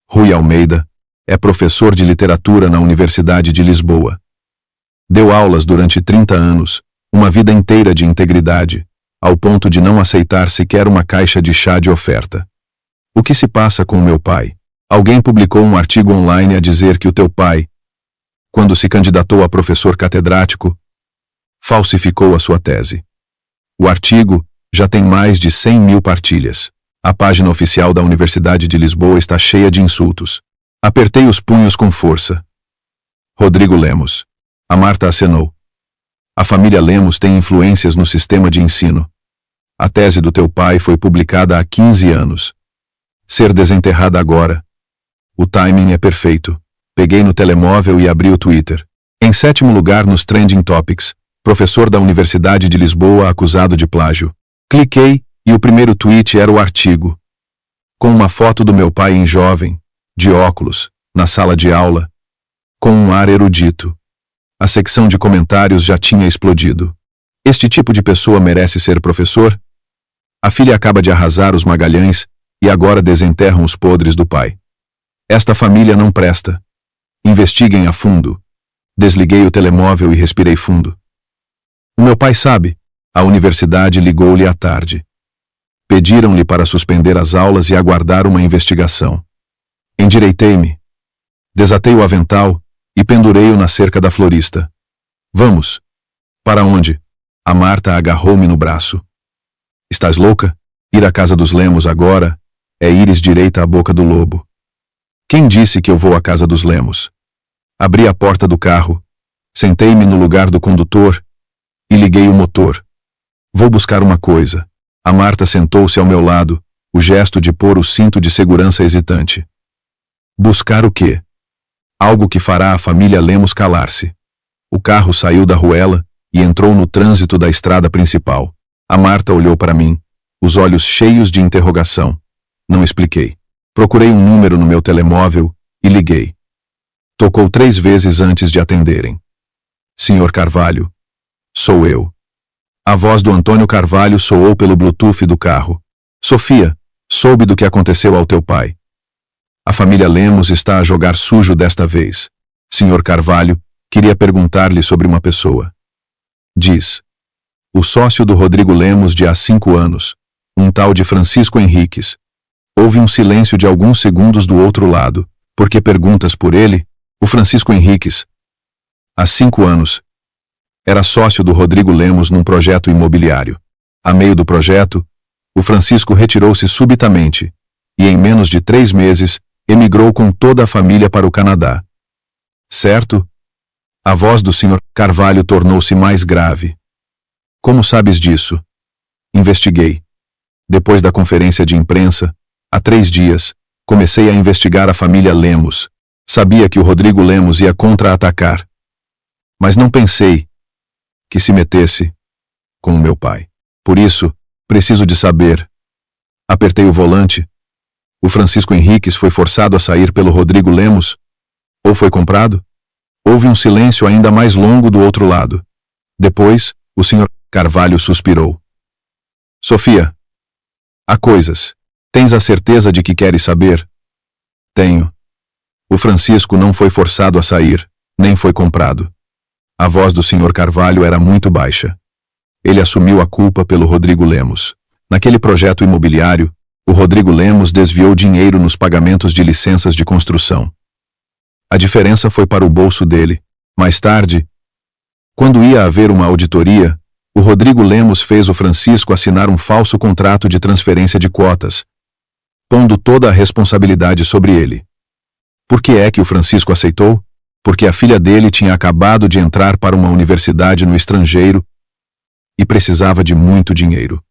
Rui Almeida, é professor de literatura na Universidade de Lisboa. Deu aulas durante 30 anos, uma vida inteira de integridade, ao ponto de não aceitar sequer uma caixa de chá de oferta. O que se passa com o meu pai? Alguém publicou um artigo online a dizer que o teu pai, quando se candidatou a professor catedrático, falsificou a sua tese. O artigo já tem mais de 100.000 partilhas. A página oficial da Universidade de Lisboa está cheia de insultos. Apertei os punhos com força. Rodrigo Lemos. A Marta acenou. A família Lemos tem influências no sistema de ensino. A tese do teu pai foi publicada há 15 anos. Ser desenterrada agora. O timing é perfeito. Peguei no telemóvel e abri o Twitter. Em 7º lugar nos Trending Topics, professor da Universidade de Lisboa acusado de plágio. Cliquei e o primeiro tweet era o artigo. Com uma foto do meu pai em jovem, de óculos, na sala de aula, com um ar erudito. A secção de comentários já tinha explodido. Este tipo de pessoa merece ser professor? A filha acaba de arrasar os Magalhães e agora desenterram os podres do pai. Esta família não presta. Investiguem a fundo. Desliguei o telemóvel e respirei fundo. O meu pai sabe. A universidade ligou-lhe à tarde. Pediram-lhe para suspender as aulas e aguardar uma investigação. Endireitei-me. Desatei o avental e pendurei-o na cerca da florista. Vamos. Para onde? A Marta agarrou-me no braço. Estás louca? Ir à casa dos Lemos agora é ires direita à boca do lobo. Quem disse que eu vou à casa dos Lemos? Abri a porta do carro, sentei-me no lugar do condutor e liguei o motor. Vou buscar uma coisa. A Marta sentou-se ao meu lado, o gesto de pôr o cinto de segurança hesitante. Buscar o quê? Algo que fará a família Lemos calar-se. O carro saiu da ruela e entrou no trânsito da estrada principal. A Marta olhou para mim, os olhos cheios de interrogação. Não expliquei. Procurei um número no meu telemóvel e liguei. Tocou 3 vezes antes de atenderem. Senhor Carvalho. Sou eu. A voz do Antônio Carvalho soou pelo Bluetooth do carro. Sofia, soube do que aconteceu ao teu pai. A família Lemos está a jogar sujo desta vez. Senhor Carvalho, queria perguntar-lhe sobre uma pessoa. Diz. O sócio do Rodrigo Lemos de há 5 anos. Um tal de Francisco Henriques. Houve um silêncio de alguns segundos do outro lado, porque perguntas por ele, o Francisco Henriques. Há 5 anos. Era sócio do Rodrigo Lemos num projeto imobiliário. A meio do projeto, o Francisco retirou-se subitamente, e em menos de 3 meses, emigrou com toda a família para o Canadá. Certo? A voz do Sr. Carvalho tornou-se mais grave. Como sabes disso? Investiguei. Depois da conferência de imprensa, há 3 dias, comecei a investigar a família Lemos. Sabia que o Rodrigo Lemos ia contra-atacar. Mas não pensei que se metesse com o meu pai. Por isso, preciso de saber. Apertei o volante. O Francisco Henriques foi forçado a sair pelo Rodrigo Lemos? Ou foi comprado? Houve um silêncio ainda mais longo do outro lado. Depois, o Sr. Carvalho suspirou. Sofia. Há coisas. Tens a certeza de que queres saber? Tenho. O Francisco não foi forçado a sair, nem foi comprado. A voz do Sr. Carvalho era muito baixa. Ele assumiu a culpa pelo Rodrigo Lemos. Naquele projeto imobiliário, o Rodrigo Lemos desviou dinheiro nos pagamentos de licenças de construção. A diferença foi para o bolso dele. Mais tarde, quando ia haver uma auditoria, o Rodrigo Lemos fez o Francisco assinar um falso contrato de transferência de cotas, pondo toda a responsabilidade sobre ele. Por que é que o Francisco aceitou? Porque a filha dele tinha acabado de entrar para uma universidade no estrangeiro e precisava de muito dinheiro.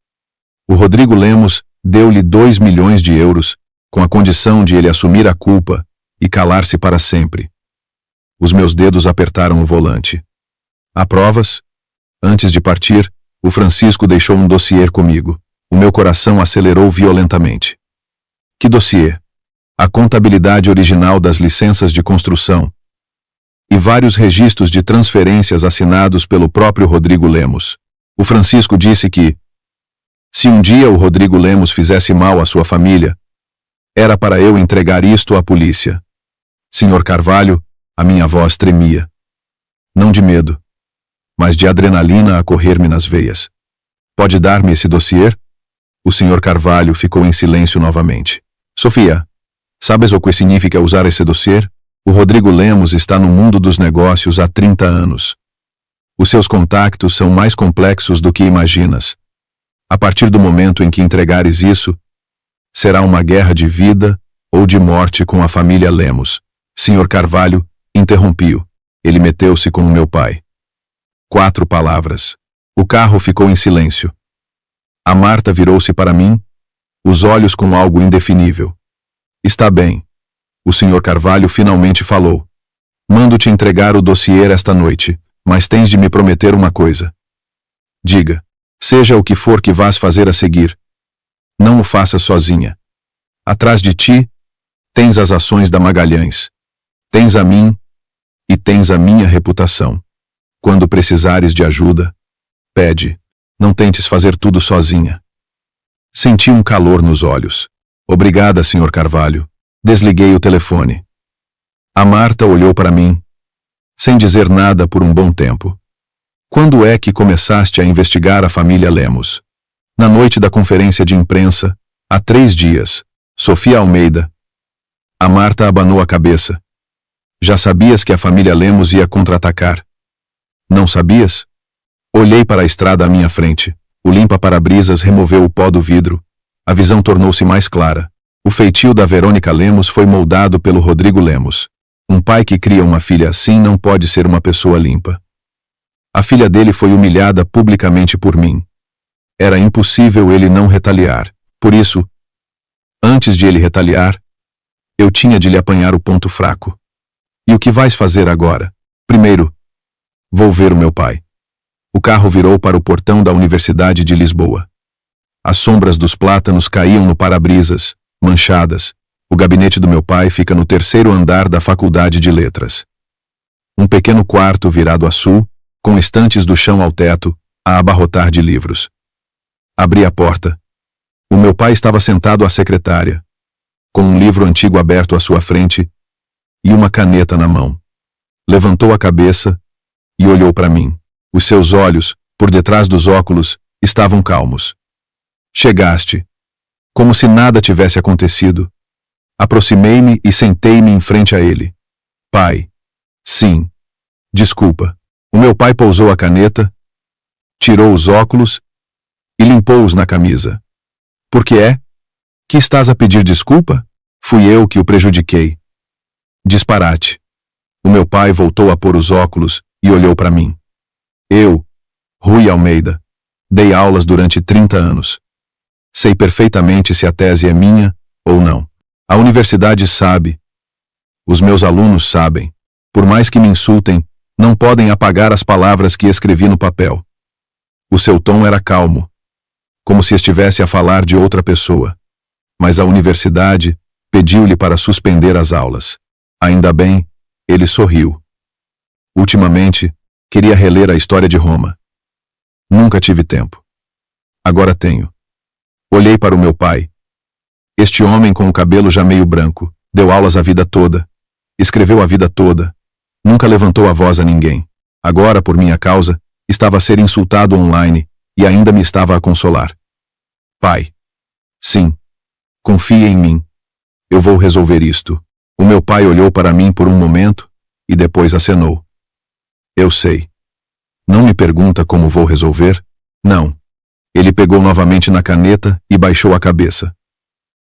O Rodrigo Lemos deu-lhe 2 milhões de euros, com a condição de ele assumir a culpa e calar-se para sempre. Os meus dedos apertaram o volante. Há provas? Antes de partir, o Francisco deixou um dossiê comigo. O meu coração acelerou violentamente. Que dossiê? A contabilidade original das licenças de construção e vários registros de transferências assinados pelo próprio Rodrigo Lemos. O Francisco disse que, se um dia o Rodrigo Lemos fizesse mal à sua família, era para eu entregar isto à polícia. Sr. Carvalho, a minha voz tremia. Não de medo, mas de adrenalina a correr-me nas veias. Pode dar-me esse dossiê? O Sr. Carvalho ficou em silêncio novamente. Sofia, sabes o que significa usar esse dossiê? O Rodrigo Lemos está no mundo dos negócios há 30 anos. Os seus contactos são mais complexos do que imaginas. A partir do momento em que entregares isso, será uma guerra de vida ou de morte com a família Lemos. Sr. Carvalho interrompiu. Ele meteu-se com o meu pai. 4 palavras. O carro ficou em silêncio. A Marta virou-se para mim, os olhos com algo indefinível. Está bem. O Sr. Carvalho finalmente falou. Mando-te entregar o dossiê esta noite, mas tens de me prometer uma coisa. Diga, seja o que for que vás fazer a seguir, não o faças sozinha. Atrás de ti, tens as ações da Magalhães. Tens a mim e tens a minha reputação. Quando precisares de ajuda, pede. Não tentes fazer tudo sozinha. Senti um calor nos olhos. Obrigada, Sr. Carvalho. Desliguei o telefone. A Marta olhou para mim, sem dizer nada por um bom tempo. Quando é que começaste a investigar a família Lemos? Na noite da conferência de imprensa, há 3 dias. Sofia Almeida. A Marta abanou a cabeça. Já sabias que a família Lemos ia contra-atacar? Não sabias? Olhei para a estrada à minha frente. O limpa-para-brisas removeu o pó do vidro. A visão tornou-se mais clara. O feitio da Verônica Lemos foi moldado pelo Rodrigo Lemos. Um pai que cria uma filha assim não pode ser uma pessoa limpa. A filha dele foi humilhada publicamente por mim. Era impossível ele não retaliar. Por isso, antes de ele retaliar, eu tinha de lhe apanhar o ponto fraco. E o que vais fazer agora? Primeiro, vou ver o meu pai. O carro virou para o portão da Universidade de Lisboa. As sombras dos plátanos caíam no para-brisas, manchadas. O gabinete do meu pai fica no 3º andar da Faculdade de Letras. Um pequeno quarto virado a sul, com estantes do chão ao teto, a abarrotar de livros. Abri a porta. O meu pai estava sentado à secretária, com um livro antigo aberto à sua frente e uma caneta na mão. Levantou a cabeça e olhou para mim. Os seus olhos, por detrás dos óculos, estavam calmos. Chegaste. Como se nada tivesse acontecido. Aproximei-me e sentei-me em frente a ele. Pai. Sim. Desculpa. O meu pai pousou a caneta, tirou os óculos e limpou-os na camisa. Por que é? Que estás a pedir desculpa? Fui eu que o prejudiquei. Disparate. O meu pai voltou a pôr os óculos e olhou para mim. Eu, Rui Almeida, dei aulas durante 30 anos. Sei perfeitamente se a tese é minha ou não. A universidade sabe. Os meus alunos sabem. Por mais que me insultem, não podem apagar as palavras que escrevi no papel. O seu tom era calmo, como se estivesse a falar de outra pessoa. Mas a universidade pediu-lhe para suspender as aulas. Ainda bem, ele sorriu. Ultimamente, queria reler a história de Roma. Nunca tive tempo. Agora tenho. Olhei para o meu pai. Este homem com o cabelo já meio branco, deu aulas a vida toda, escreveu a vida toda, nunca levantou a voz a ninguém. Agora, por minha causa, estava a ser insultado online e ainda me estava a consolar. Pai. Sim. Confie em mim. Eu vou resolver isto. O meu pai olhou para mim por um momento e depois acenou. Eu sei. Não me pergunta como vou resolver? Não. Ele pegou novamente na caneta e baixou a cabeça.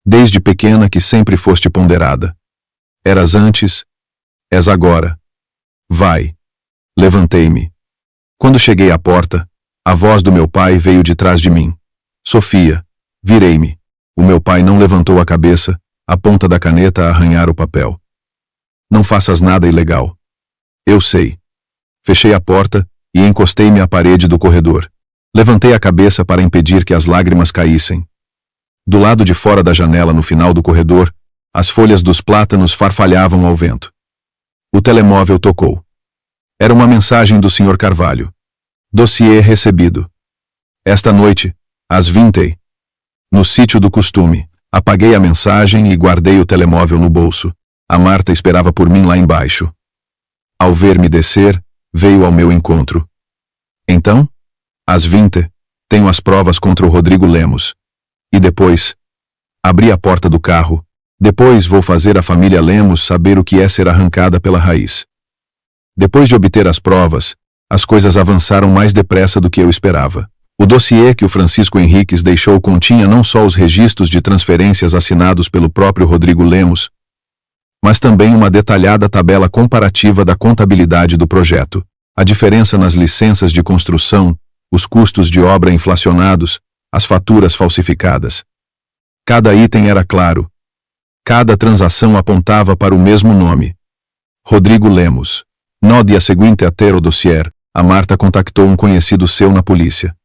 Desde pequena que sempre foste ponderada. Eras antes, és agora. Vai. Levantei-me. Quando cheguei à porta, a voz do meu pai veio de trás de mim. Sofia. Virei-me. O meu pai não levantou a cabeça, a ponta da caneta a arranhar o papel. Não faças nada ilegal. Eu sei. Fechei a porta e encostei-me à parede do corredor. Levantei a cabeça para impedir que as lágrimas caíssem. Do lado de fora da janela no final do corredor, as folhas dos plátanos farfalhavam ao vento. O telemóvel tocou. Era uma mensagem do Sr. Carvalho. Dossiê recebido. Esta noite, às 20h, no sítio do costume. Apaguei a mensagem e guardei o telemóvel no bolso. A Marta esperava por mim lá embaixo. Ao ver-me descer, veio ao meu encontro. Então, às 20h, tenho as provas contra o Rodrigo Lemos. E depois, abri a porta do carro. Depois vou fazer a família Lemos saber o que é ser arrancada pela raiz. Depois de obter as provas, as coisas avançaram mais depressa do que eu esperava. O dossiê que o Francisco Henriques deixou continha não só os registros de transferências assinados pelo próprio Rodrigo Lemos, mas também uma detalhada tabela comparativa da contabilidade do projeto, a diferença nas licenças de construção, os custos de obra inflacionados, as faturas falsificadas. Cada item era claro. Cada transação apontava para o mesmo nome. Rodrigo Lemos. No dia seguinte a ter o dossier, a Marta contactou um conhecido seu na polícia.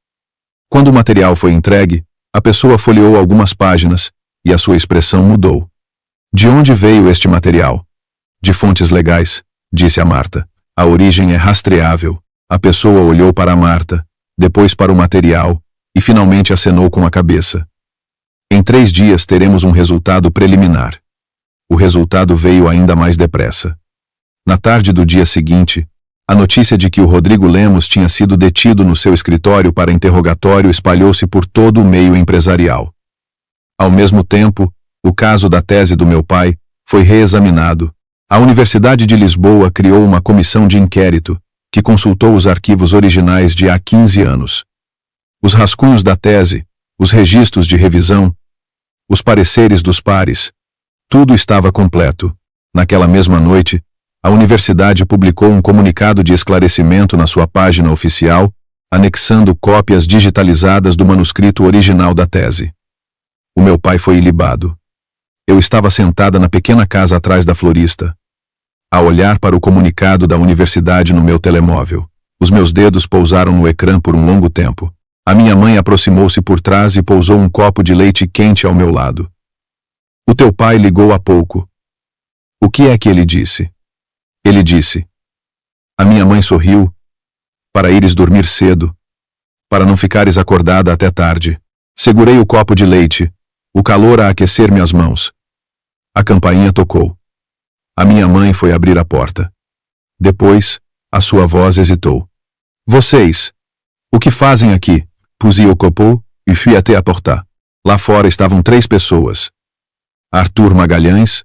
Quando o material foi entregue, a pessoa folheou algumas páginas e a sua expressão mudou. De onde veio este material? De fontes legais, disse a Marta. A origem é rastreável. A pessoa olhou para a Marta, depois para o material e finalmente acenou com a cabeça. Em 3 dias teremos um resultado preliminar. O resultado veio ainda mais depressa. Na tarde do dia seguinte, a notícia de que o Rodrigo Lemos tinha sido detido no seu escritório para interrogatório espalhou-se por todo o meio empresarial. Ao mesmo tempo, o caso da tese do meu pai foi reexaminado. A Universidade de Lisboa criou uma comissão de inquérito que consultou os arquivos originais de há 15 anos. Os rascunhos da tese, os registros de revisão, os pareceres dos pares, tudo estava completo. Naquela mesma noite, a universidade publicou um comunicado de esclarecimento na sua página oficial, anexando cópias digitalizadas do manuscrito original da tese. O meu pai foi ilibado. Eu estava sentada na pequena casa atrás da florista, a olhar para o comunicado da universidade no meu telemóvel. Os meus dedos pousaram no ecrã por um longo tempo. A minha mãe aproximou-se por trás e pousou um copo de leite quente ao meu lado. O teu pai ligou há pouco. O que é que ele disse? Ele disse. A minha mãe sorriu. Para ires dormir cedo. Para não ficares acordada até tarde. Segurei o copo de leite, o calor a aquecer-me as mãos. A campainha tocou. A minha mãe foi abrir a porta. Depois, a sua voz hesitou. Vocês, o que fazem aqui? Pusi ocupou, e fui até a porta. Lá fora estavam 3 pessoas: Arthur Magalhães,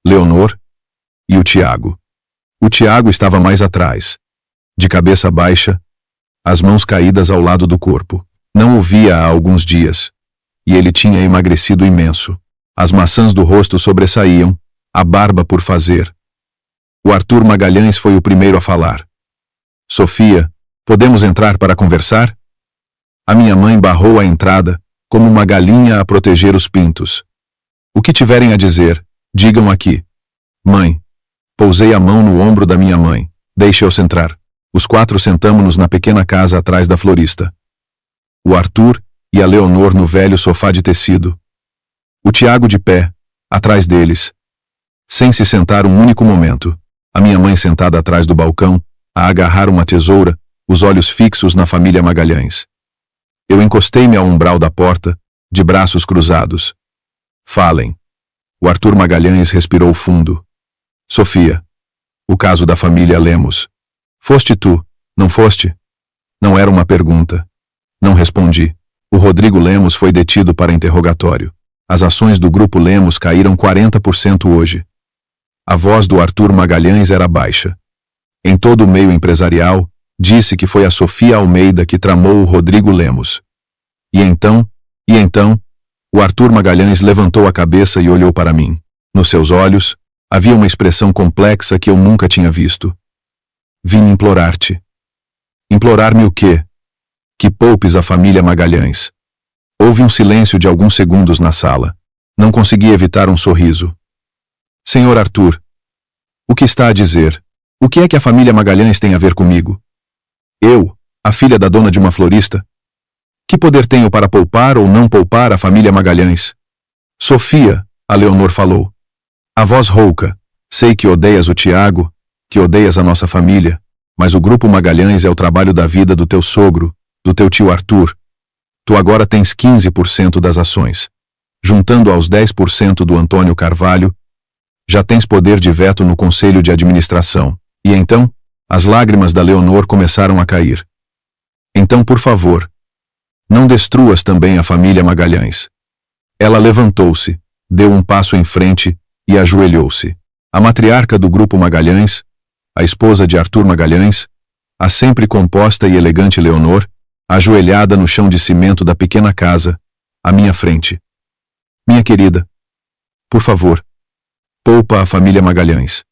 Leonor e o Tiago. O Tiago estava mais atrás, de cabeça baixa, as mãos caídas ao lado do corpo. Não o via há alguns dias, e ele tinha emagrecido imenso. As maçãs do rosto sobressaíam, a barba por fazer. O Arthur Magalhães foi o primeiro a falar. Sofia, podemos entrar para conversar? A minha mãe barrou a entrada, como uma galinha a proteger os pintos. O que tiverem a dizer, digam aqui. Mãe. Pousei a mão no ombro da minha mãe. Deixe-eu entrar. Os 4 sentamo-nos na pequena casa atrás da florista. O Arthur e a Leonor no velho sofá de tecido. O Tiago de pé, atrás deles, sem se sentar um único momento. A minha mãe sentada atrás do balcão, a agarrar uma tesoura, os olhos fixos na família Magalhães. Eu encostei-me ao umbral da porta, de braços cruzados. Falem. O Arthur Magalhães respirou fundo. Sofia. O caso da família Lemos. Foste tu, não foste? Não era uma pergunta. Não respondi. O Rodrigo Lemos foi detido para interrogatório. As ações do Grupo Lemos caíram 40% hoje. A voz do Arthur Magalhães era baixa. Em todo o meio empresarial, disse que foi a Sofia Almeida que tramou o Rodrigo Lemos. E então, o Arthur Magalhães levantou a cabeça e olhou para mim. Nos seus olhos, havia uma expressão complexa que eu nunca tinha visto. Vim implorar-te. Implorar-me o quê? Que poupes a família Magalhães. Houve um silêncio de alguns segundos na sala. Não consegui evitar um sorriso. Senhor Arthur, o que está a dizer? O que é que a família Magalhães tem a ver comigo? Eu, a filha da dona de uma florista? Que poder tenho para poupar ou não poupar a família Magalhães? Sofia, a Leonor falou. A voz rouca. Sei que odeias o Tiago, que odeias a nossa família, mas o Grupo Magalhães é o trabalho da vida do teu sogro, do teu tio Arthur. Tu agora tens 15% das ações. Juntando aos 10% do Antônio Carvalho, já tens poder de veto no Conselho de Administração. E então, as lágrimas da Leonor começaram a cair. Então, por favor, não destruas também a família Magalhães. Ela levantou-se, deu um passo em frente e ajoelhou-se. A matriarca do Grupo Magalhães, a esposa de Arthur Magalhães, a sempre composta e elegante Leonor, ajoelhada no chão de cimento da pequena casa, à minha frente. Minha querida, por favor, poupa a família Magalhães.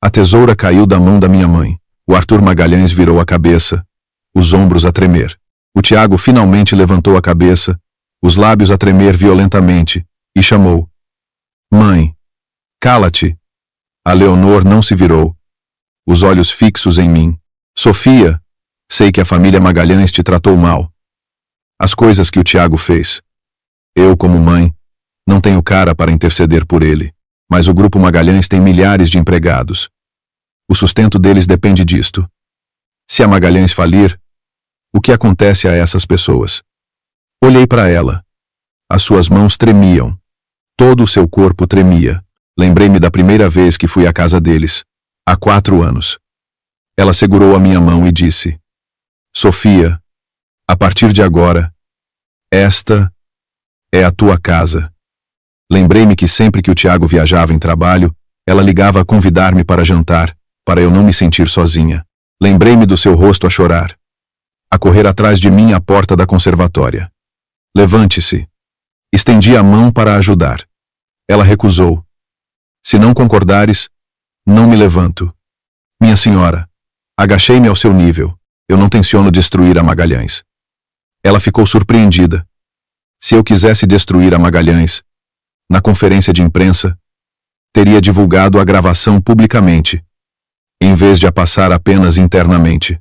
A tesoura caiu da mão da minha mãe. O Arthur Magalhães virou a cabeça, os ombros a tremer. O Tiago finalmente levantou a cabeça, os lábios a tremer violentamente, e chamou. Mãe, cala-te. A Leonor não se virou, os olhos fixos em mim. Sofia, sei que a família Magalhães te tratou mal. As coisas que o Tiago fez. Eu, como mãe, não tenho cara para interceder por ele, mas o Grupo Magalhães tem milhares de empregados. O sustento deles depende disto. Se a Magalhães falir, o que acontece a essas pessoas? Olhei para ela. As suas mãos tremiam. Todo o seu corpo tremia. Lembrei-me da primeira vez que fui à casa deles, há 4 anos. Ela segurou a minha mão e disse: Sofia, a partir de agora, esta é a tua casa. Lembrei-me que sempre que o Tiago viajava em trabalho, ela ligava a convidar-me para jantar, para eu não me sentir sozinha. Lembrei-me do seu rosto a chorar, a correr atrás de mim à porta da conservatória. Levante-se. Estendi a mão para ajudar. Ela recusou. Se não concordares, não me levanto. Minha senhora, agachei-me ao seu nível. Eu não tenciono destruir a Magalhães. Ela ficou surpreendida. Se eu quisesse destruir a Magalhães, na conferência de imprensa, teria divulgado a gravação publicamente, em vez de a passar apenas internamente.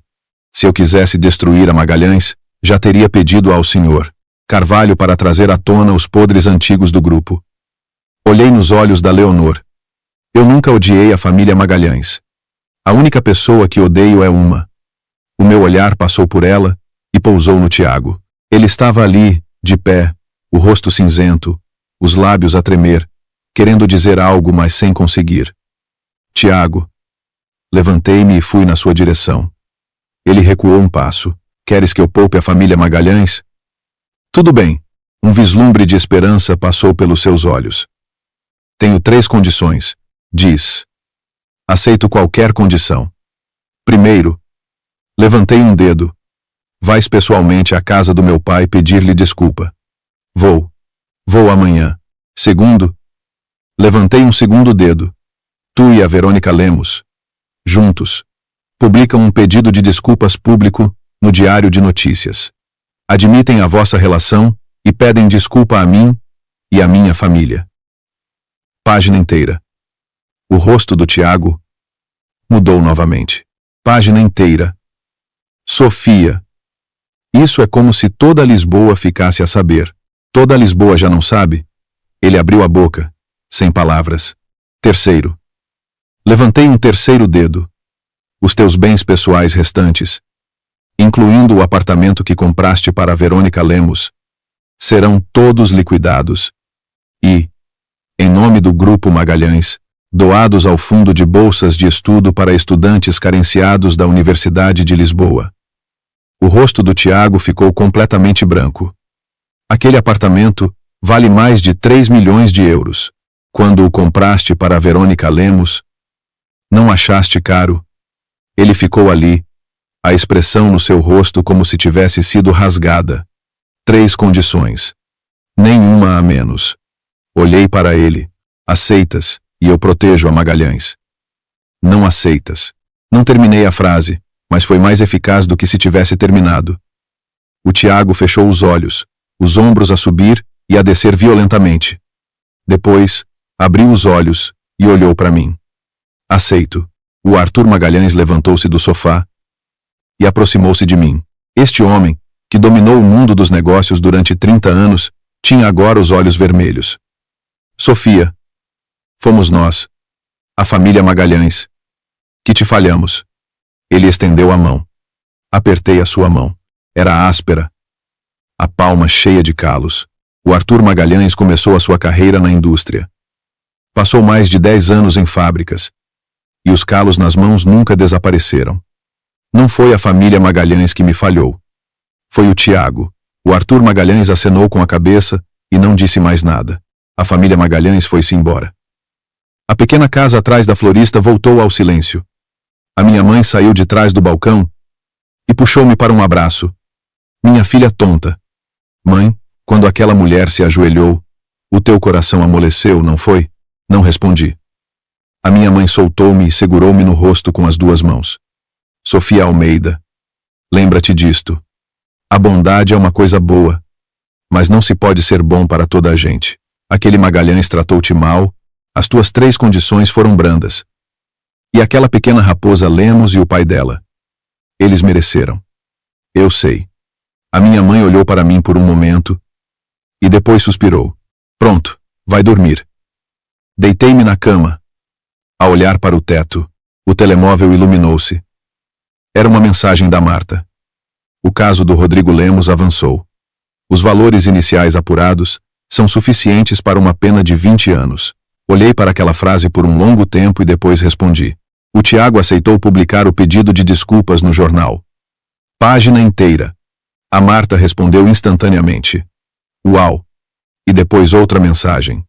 Se eu quisesse destruir a Magalhães, já teria pedido ao senhor Carvalho para trazer à tona os podres antigos do grupo. Olhei nos olhos da Leonor. Eu nunca odiei a família Magalhães. A única pessoa que odeio é uma. O meu olhar passou por ela e pousou no Tiago. Ele estava ali, de pé, o rosto cinzento, os lábios a tremer, querendo dizer algo, mas sem conseguir. Tiago. Levantei-me e fui na sua direção. Ele recuou um passo. Queres que eu poupe a família Magalhães? Tudo bem. Um vislumbre de esperança passou pelos seus olhos. Tenho 3 condições, diz. Aceito qualquer condição. Primeiro, levantei um dedo. Vais pessoalmente à casa do meu pai pedir-lhe desculpa. Vou amanhã. Segundo, levantei um segundo dedo. Tu e a Verônica Lemos, juntos, publicam um pedido de desculpas público no Diário de Notícias. Admitem a vossa relação e pedem desculpa a mim e à minha família. Página inteira. O rosto do Tiago mudou novamente. Página inteira. Sofia. Isso é como se toda Lisboa ficasse a saber. Toda Lisboa já não sabe? Ele abriu a boca, sem palavras. Terceiro. Levantei um terceiro dedo. Os teus bens pessoais restantes, incluindo o apartamento que compraste para a Verônica Lemos, serão todos liquidados e, em nome do Grupo Magalhães, doados ao Fundo de Bolsas de Estudo para Estudantes Carenciados da Universidade de Lisboa. O rosto do Tiago ficou completamente branco. Aquele apartamento vale mais de 3 milhões de euros. Quando o compraste para a Verônica Lemos, não achaste caro? Ele ficou ali, a expressão no seu rosto como se tivesse sido rasgada. 3 condições. Nenhuma a menos. Olhei para ele. Aceitas, e eu protejo a Magalhães. Não aceitas. Não terminei a frase, mas foi mais eficaz do que se tivesse terminado. O Tiago fechou os olhos, os ombros a subir e a descer violentamente. Depois, abriu os olhos e olhou para mim. Aceito. O Arthur Magalhães levantou-se do sofá e aproximou-se de mim. Este homem, que dominou o mundo dos negócios durante 30 anos, tinha agora os olhos vermelhos. Sofia. Fomos nós, a família Magalhães, que te falhamos. Ele estendeu a mão. Apertei a sua mão. Era áspera, a palma cheia de calos. O Arthur Magalhães começou a sua carreira na indústria. Passou mais de 10 anos em fábricas, e os calos nas mãos nunca desapareceram. Não foi a família Magalhães que me falhou. Foi o Tiago. O Arthur Magalhães acenou com a cabeça e não disse mais nada. A família Magalhães foi-se embora. A pequena casa atrás da florista voltou ao silêncio. A minha mãe saiu de trás do balcão e puxou-me para um abraço. Minha filha tonta. Mãe, quando aquela mulher se ajoelhou, o teu coração amoleceu, não foi? Não respondi. A minha mãe soltou-me e segurou-me no rosto com as 2 mãos. Sofia Almeida, lembra-te disto. A bondade é uma coisa boa, mas não se pode ser bom para toda a gente. Aquele Magalhães tratou-te mal, as tuas 3 condições foram brandas. E aquela pequena raposa Lemos e o pai dela. Eles mereceram. Eu sei. A minha mãe olhou para mim por um momento e depois suspirou. Pronto, vai dormir. Deitei-me na cama. A olhar para o teto, o telemóvel iluminou-se. Era uma mensagem da Marta. O caso do Rodrigo Lemos avançou. Os valores iniciais apurados são suficientes para uma pena de 20 anos. Olhei para aquela frase por um longo tempo e depois respondi. O Tiago aceitou publicar o pedido de desculpas no jornal. Página inteira. A Marta respondeu instantaneamente. Uau! E depois outra mensagem.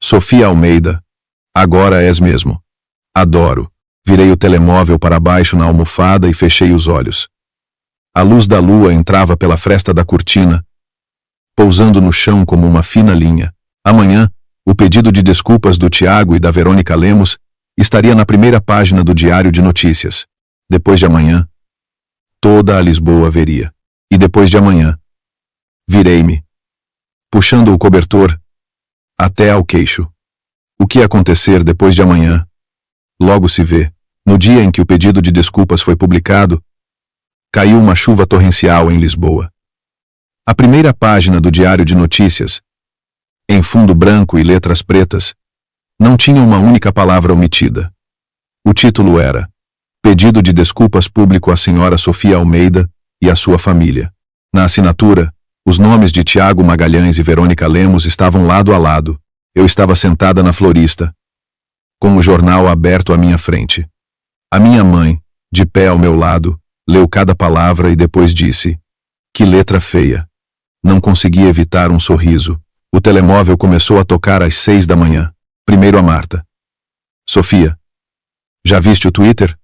Sofia Almeida, agora és mesmo. Adoro. Virei o telemóvel para baixo na almofada e fechei os olhos. A luz da lua entrava pela fresta da cortina, pousando no chão como uma fina linha. Amanhã, o pedido de desculpas do Tiago e da Verônica Lemos estaria na primeira página do Diário de Notícias. Depois de amanhã, toda a Lisboa veria. E depois de amanhã, virei-me, puxando o cobertor até ao queixo. O que acontecer depois de amanhã? Logo se vê. No dia em que o pedido de desculpas foi publicado, caiu uma chuva torrencial em Lisboa. A primeira página do Diário de Notícias, em fundo branco e letras pretas, não tinha uma única palavra omitida. O título era Pedido de desculpas público à senhora Sofia Almeida e à sua família. Na assinatura, os nomes de Tiago Magalhães e Verônica Lemos estavam lado a lado. Eu estava sentada na florista, com o jornal aberto à minha frente. A minha mãe, de pé ao meu lado, leu cada palavra e depois disse: Que letra feia. Não consegui evitar um sorriso. O telemóvel começou a tocar às 6 da manhã. Primeiro a Marta. Sofia. Já viste o Twitter?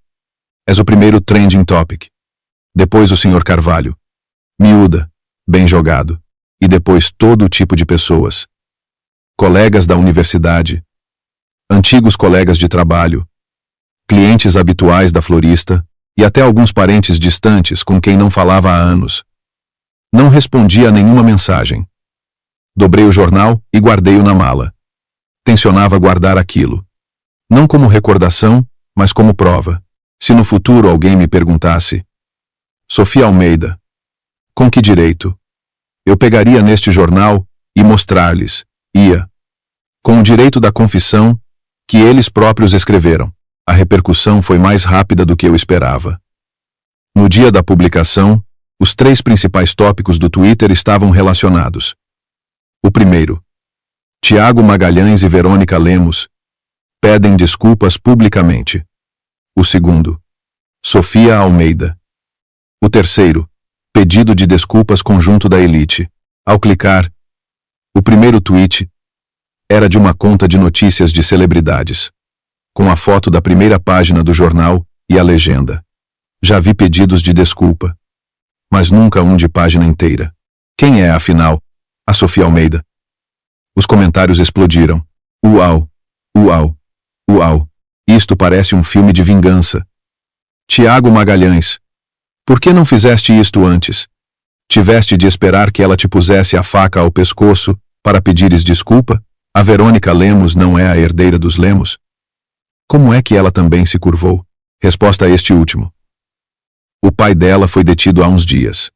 És o primeiro trending topic. Depois o Sr. Carvalho. Miúda. Bem jogado. E depois todo tipo de pessoas. Colegas da universidade. Antigos colegas de trabalho. Clientes habituais da florista. E até alguns parentes distantes com quem não falava há anos. Não respondi a nenhuma mensagem. Dobrei o jornal e guardei-o na mala. Tencionava guardar aquilo. Não como recordação, mas como prova. Se no futuro alguém me perguntasse: Sofia Almeida, com que direito? Eu pegaria neste jornal e mostrar-lhes, com o direito da confissão, que eles próprios escreveram. A repercussão foi mais rápida do que eu esperava. No dia da publicação, os 3 principais tópicos do Twitter estavam relacionados. O primeiro: Tiago Magalhães e Verônica Lemos pedem desculpas publicamente. O segundo: Sofia Almeida. O terceiro: pedido de desculpas conjunto da elite. Ao clicar, o primeiro tweet era de uma conta de notícias de celebridades, com a foto da primeira página do jornal e a legenda: já vi pedidos de desculpa, mas nunca um de página inteira. Quem é, afinal, a Sofia Almeida? Os comentários explodiram. Uau! Uau! Uau! Isto parece um filme de vingança. Tiago Magalhães, por que não fizeste isto antes? Tiveste de esperar que ela te pusesse a faca ao pescoço para pedires desculpa? A Verônica Lemos não é a herdeira dos Lemos? Como é que ela também se curvou? Resposta a este último: o pai dela foi detido há uns dias.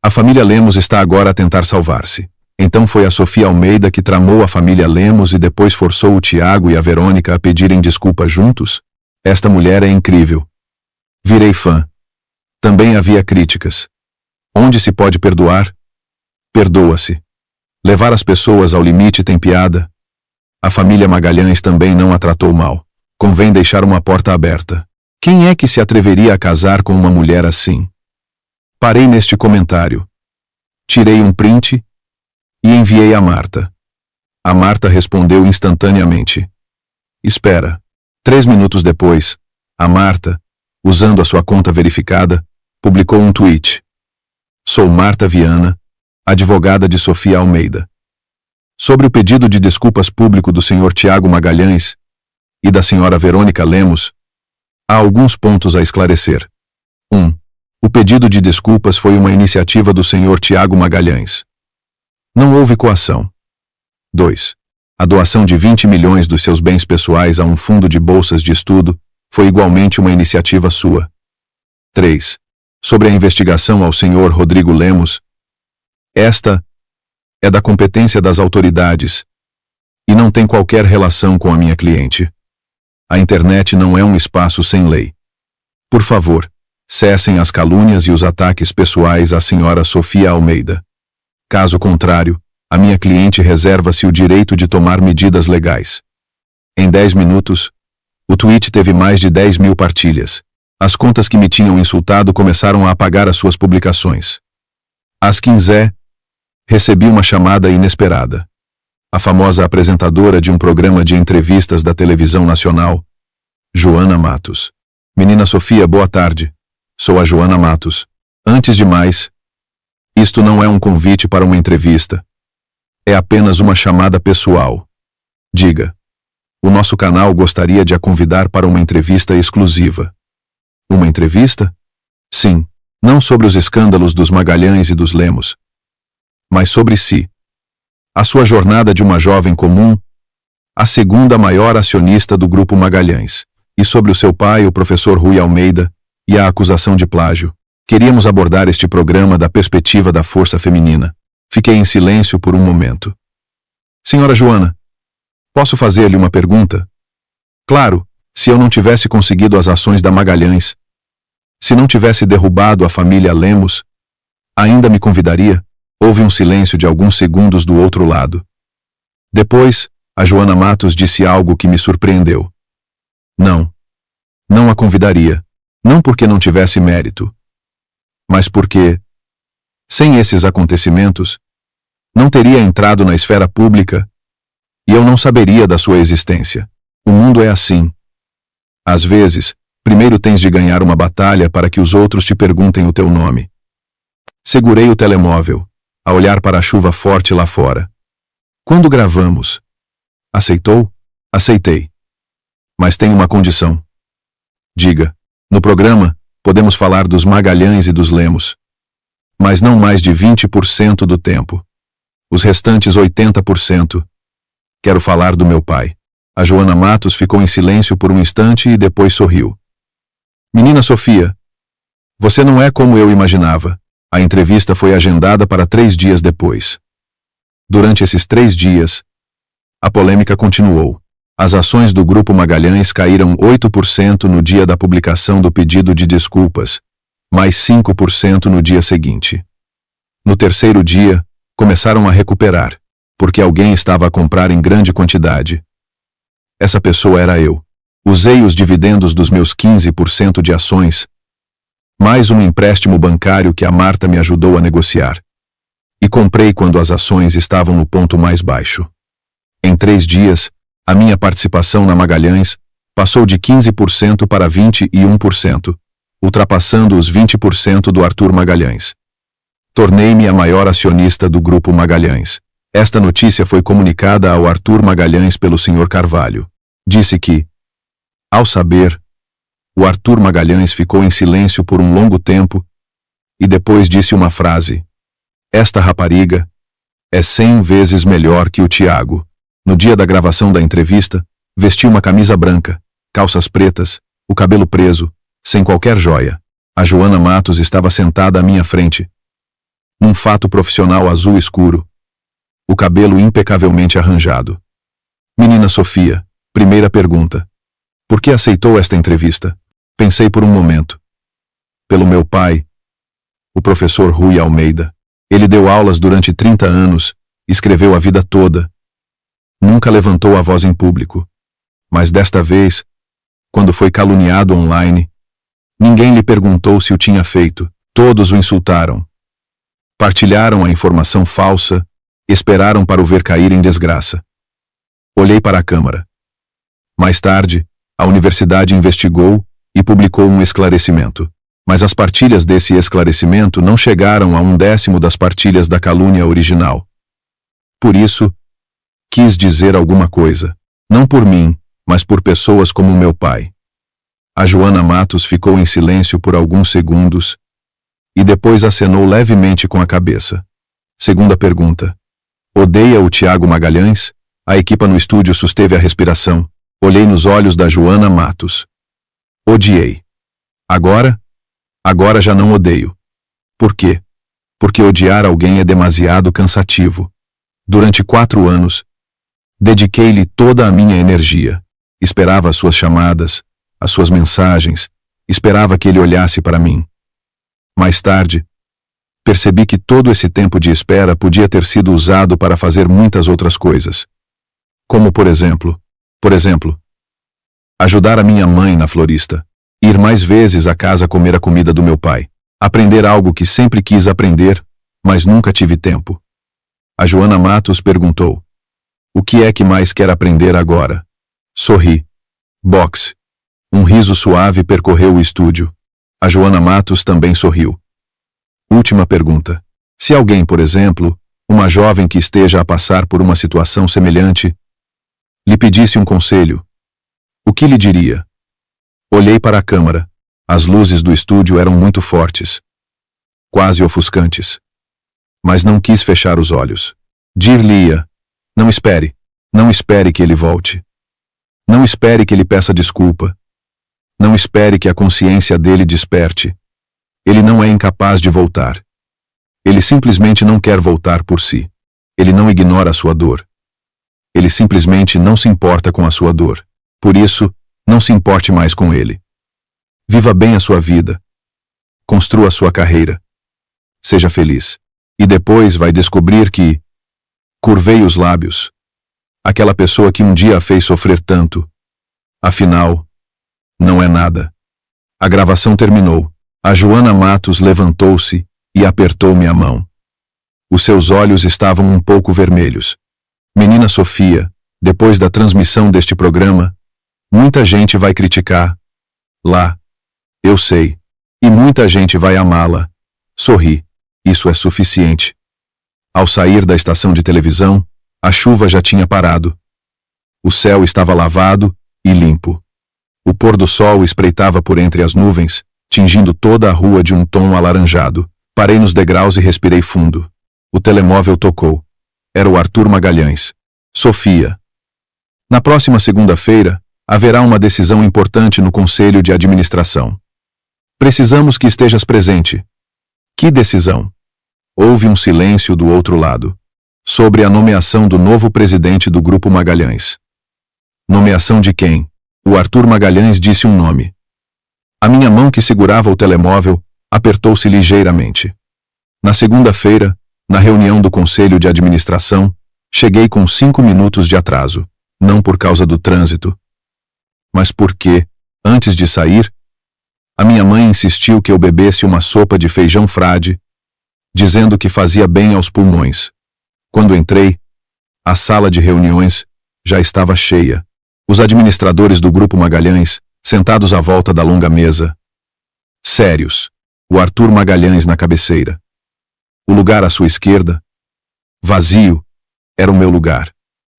A família Lemos está agora a tentar salvar-se. Então foi a Sofia Almeida que tramou a família Lemos e depois forçou o Tiago e a Verônica a pedirem desculpa juntos? Esta mulher é incrível. Virei fã. Também havia críticas. Onde se pode perdoar? Perdoa-se. Levar as pessoas ao limite tem piada? A família Magalhães também não a tratou mal. Convém deixar uma porta aberta. Quem é que se atreveria a casar com uma mulher assim? Parei neste comentário. Tirei um print e enviei a Marta. A Marta respondeu instantaneamente. Espera. 3 minutos depois, a Marta, usando a sua conta verificada, publicou um tweet. Sou Marta Viana, advogada de Sofia Almeida. Sobre o pedido de desculpas público do Sr. Tiago Magalhães e da Sra. Verônica Lemos, há alguns pontos a esclarecer. 1. O pedido de desculpas foi uma iniciativa do Sr. Tiago Magalhães. Não houve coação. 2. A doação de 20 milhões dos seus bens pessoais a um fundo de bolsas de estudo foi igualmente uma iniciativa sua. 3. Sobre a investigação ao Sr. Rodrigo Lemos, esta é da competência das autoridades e não tem qualquer relação com a minha cliente. A internet não é um espaço sem lei. Por favor, cessem as calúnias e os ataques pessoais à Sra. Sofia Almeida. Caso contrário, a minha cliente reserva-se o direito de tomar medidas legais. Em 10 minutos, o tweet teve mais de 10 mil partilhas. As contas que me tinham insultado começaram a apagar as suas publicações. Às 15h, recebi uma chamada inesperada. A famosa apresentadora de um programa de entrevistas da televisão nacional, Joana Matos. Menina Sofia, boa tarde. Sou a Joana Matos. Antes de mais, isto não é um convite para uma entrevista. É apenas uma chamada pessoal. Diga. O nosso canal gostaria de a convidar para uma entrevista exclusiva. Uma entrevista? Sim, não sobre os escândalos dos Magalhães e dos Lemos, mas sobre si. A sua jornada de uma jovem comum, a segunda maior acionista do Grupo Magalhães, e sobre o seu pai, o professor Rui Almeida, e a acusação de plágio. Queríamos abordar este programa da perspectiva da força feminina. Fiquei em silêncio por um momento. Senhora Joana, posso fazer-lhe uma pergunta? Claro, se eu não tivesse conseguido as ações da Magalhães, se não tivesse derrubado a família Lemos, ainda me convidaria? Houve um silêncio de alguns segundos do outro lado. Depois, a Joana Matos disse algo que me surpreendeu. Não. Não a convidaria. Não porque não tivesse mérito, mas porque Sem esses acontecimentos, não teria entrado na esfera pública e eu não saberia da sua existência. O mundo é assim. Às vezes, primeiro tens de ganhar uma batalha para que os outros te perguntem o teu nome. Segurei o telemóvel, a olhar para a chuva forte lá fora. Quando gravamos? Aceitou? Aceitei. Mas tem uma condição. Diga. No programa, podemos falar dos Magalhães e dos Lemos. Mas não mais de 20% do tempo. Os restantes 80%. Quero falar do meu pai. A Joana Matos ficou em silêncio por um instante e depois sorriu. Menina Sofia, você não é como eu imaginava. A entrevista foi agendada para 3 dias depois. Durante esses 3 dias, a polêmica continuou. As ações do Grupo Magalhães caíram 8% no dia da publicação do pedido de desculpas, mais 5% no dia seguinte. No terceiro dia, começaram a recuperar, porque alguém estava a comprar em grande quantidade. Essa pessoa era eu. Usei os dividendos dos meus 15% de ações, mais um empréstimo bancário que a Marta me ajudou a negociar. E comprei quando as ações estavam no ponto mais baixo. Em 3 dias, a minha participação na Magalhães passou de 15% para 21%, ultrapassando os 20% do Arthur Magalhães. Tornei-me a maior acionista do Grupo Magalhães. Esta notícia foi comunicada ao Arthur Magalhães pelo Sr. Carvalho. Disse que, ao saber, o Arthur Magalhães ficou em silêncio por um longo tempo e depois disse uma frase. Esta rapariga é 100 vezes melhor que o Tiago. No dia da gravação da entrevista, vesti uma camisa branca, calças pretas, o cabelo preso, sem qualquer joia. A Joana Matos estava sentada à minha frente, num fato profissional azul escuro, o cabelo impecavelmente arranjado. Menina Sofia, primeira pergunta. Por que aceitou esta entrevista? Pensei por um momento. Pelo meu pai, o professor Rui Almeida. Ele deu aulas durante 30 anos, escreveu a vida toda. Nunca levantou a voz em público. Mas desta vez, quando foi caluniado online, ninguém lhe perguntou se o tinha feito. Todos o insultaram. Partilharam a informação falsa, esperaram para o ver cair em desgraça. Olhei para a câmara. Mais tarde, a universidade investigou e publicou um esclarecimento. Mas as partilhas desse esclarecimento não chegaram a 1/10 das partilhas da calúnia original. Por isso, quis dizer alguma coisa, não por mim, mas por pessoas como meu pai. A Joana Matos ficou em silêncio por alguns segundos e depois acenou levemente com a cabeça. Segunda pergunta. Odeia o Tiago Magalhães? A equipa no estúdio susteve a respiração. Olhei nos olhos da Joana Matos. Odiei. Agora já não odeio. Por quê? Porque odiar alguém é demasiado cansativo. Durante 4 anos, dediquei-lhe toda a minha energia. Esperava as suas chamadas, as suas mensagens, esperava que ele olhasse para mim. Mais tarde, percebi que todo esse tempo de espera podia ter sido usado para fazer muitas outras coisas. Como, por exemplo, ajudar a minha mãe na florista, ir mais vezes à casa comer a comida do meu pai, aprender algo que sempre quis aprender, mas nunca tive tempo. A Joana Matos perguntou: o que é que mais quer aprender agora? Sorri. Boxe. Um riso suave percorreu o estúdio. A Joana Matos também sorriu. Última pergunta. Se alguém, por exemplo, uma jovem que esteja a passar por uma situação semelhante, lhe pedisse um conselho, o que lhe diria? Olhei para a câmara. As luzes do estúdio eram muito fortes, quase ofuscantes. Mas não quis fechar os olhos. Dir-lhe-ia: não espere que ele volte. Não espere que ele peça desculpa. Não espere que a consciência dele desperte. Ele não é incapaz de voltar. Ele simplesmente não quer voltar por si. Ele não ignora a sua dor. Ele simplesmente não se importa com a sua dor. Por isso, não se importe mais com ele. Viva bem a sua vida. Construa a sua carreira. Seja feliz. E depois vai descobrir que... Curvei os lábios. Aquela pessoa que um dia a fez sofrer tanto. Afinal, não é nada. A gravação terminou. A Joana Matos levantou-se e apertou-me a mão. Os seus olhos estavam um pouco vermelhos. Menina Sofia, depois da transmissão deste programa, muita gente vai criticar. Lá. Eu sei. E muita gente vai amá-la. Sorri. Isso é suficiente. Ao sair da estação de televisão, a chuva já tinha parado. O céu estava lavado e limpo. O pôr do sol espreitava por entre as nuvens, tingindo toda a rua de um tom alaranjado. Parei nos degraus e respirei fundo. O telemóvel tocou. Era o Arthur Magalhães. Sofia. Na próxima segunda-feira, haverá uma decisão importante no Conselho de Administração. Precisamos que estejas presente. Que decisão? Houve um silêncio do outro lado. Sobre a nomeação do novo presidente do Grupo Magalhães. Nomeação de quem? O Arthur Magalhães disse um nome. A minha mão que segurava o telemóvel apertou-se ligeiramente. Na segunda-feira, na reunião do Conselho de Administração, cheguei com 5 minutos de atraso, não por causa do trânsito, mas porque, antes de sair, a minha mãe insistiu que eu bebesse uma sopa de feijão frade, dizendo que fazia bem aos pulmões. Quando entrei, a sala de reuniões já estava cheia. Os administradores do Grupo Magalhães, sentados à volta da longa mesa. Sérios. O Arthur Magalhães na cabeceira. O lugar à sua esquerda, vazio, era o meu lugar.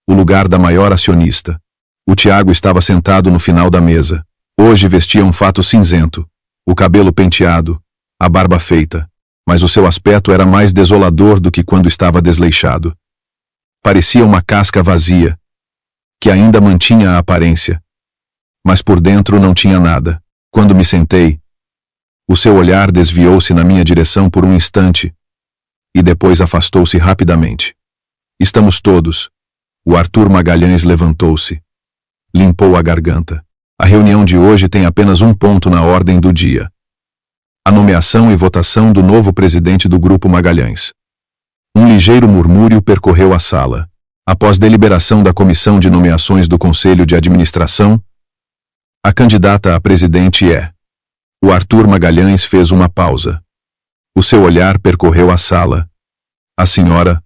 O lugar da maior acionista. O Tiago estava sentado no final da mesa. Hoje vestia um fato cinzento, o cabelo penteado, a barba feita, mas o seu aspecto era mais desolador do que quando estava desleixado. Parecia uma casca vazia, que ainda mantinha a aparência, mas por dentro não tinha nada. Quando me sentei, o seu olhar desviou-se na minha direção por um instante e depois afastou-se rapidamente. Estamos todos. O Arthur Magalhães levantou-se. Limpou a garganta. A reunião de hoje tem apenas um ponto na ordem do dia. A nomeação e votação do novo presidente do Grupo Magalhães. Um ligeiro murmúrio percorreu a sala. Após deliberação da Comissão de Nomeações do Conselho de Administração, a candidata a presidente é... O Arthur Magalhães fez uma pausa. O seu olhar percorreu a sala. A senhora...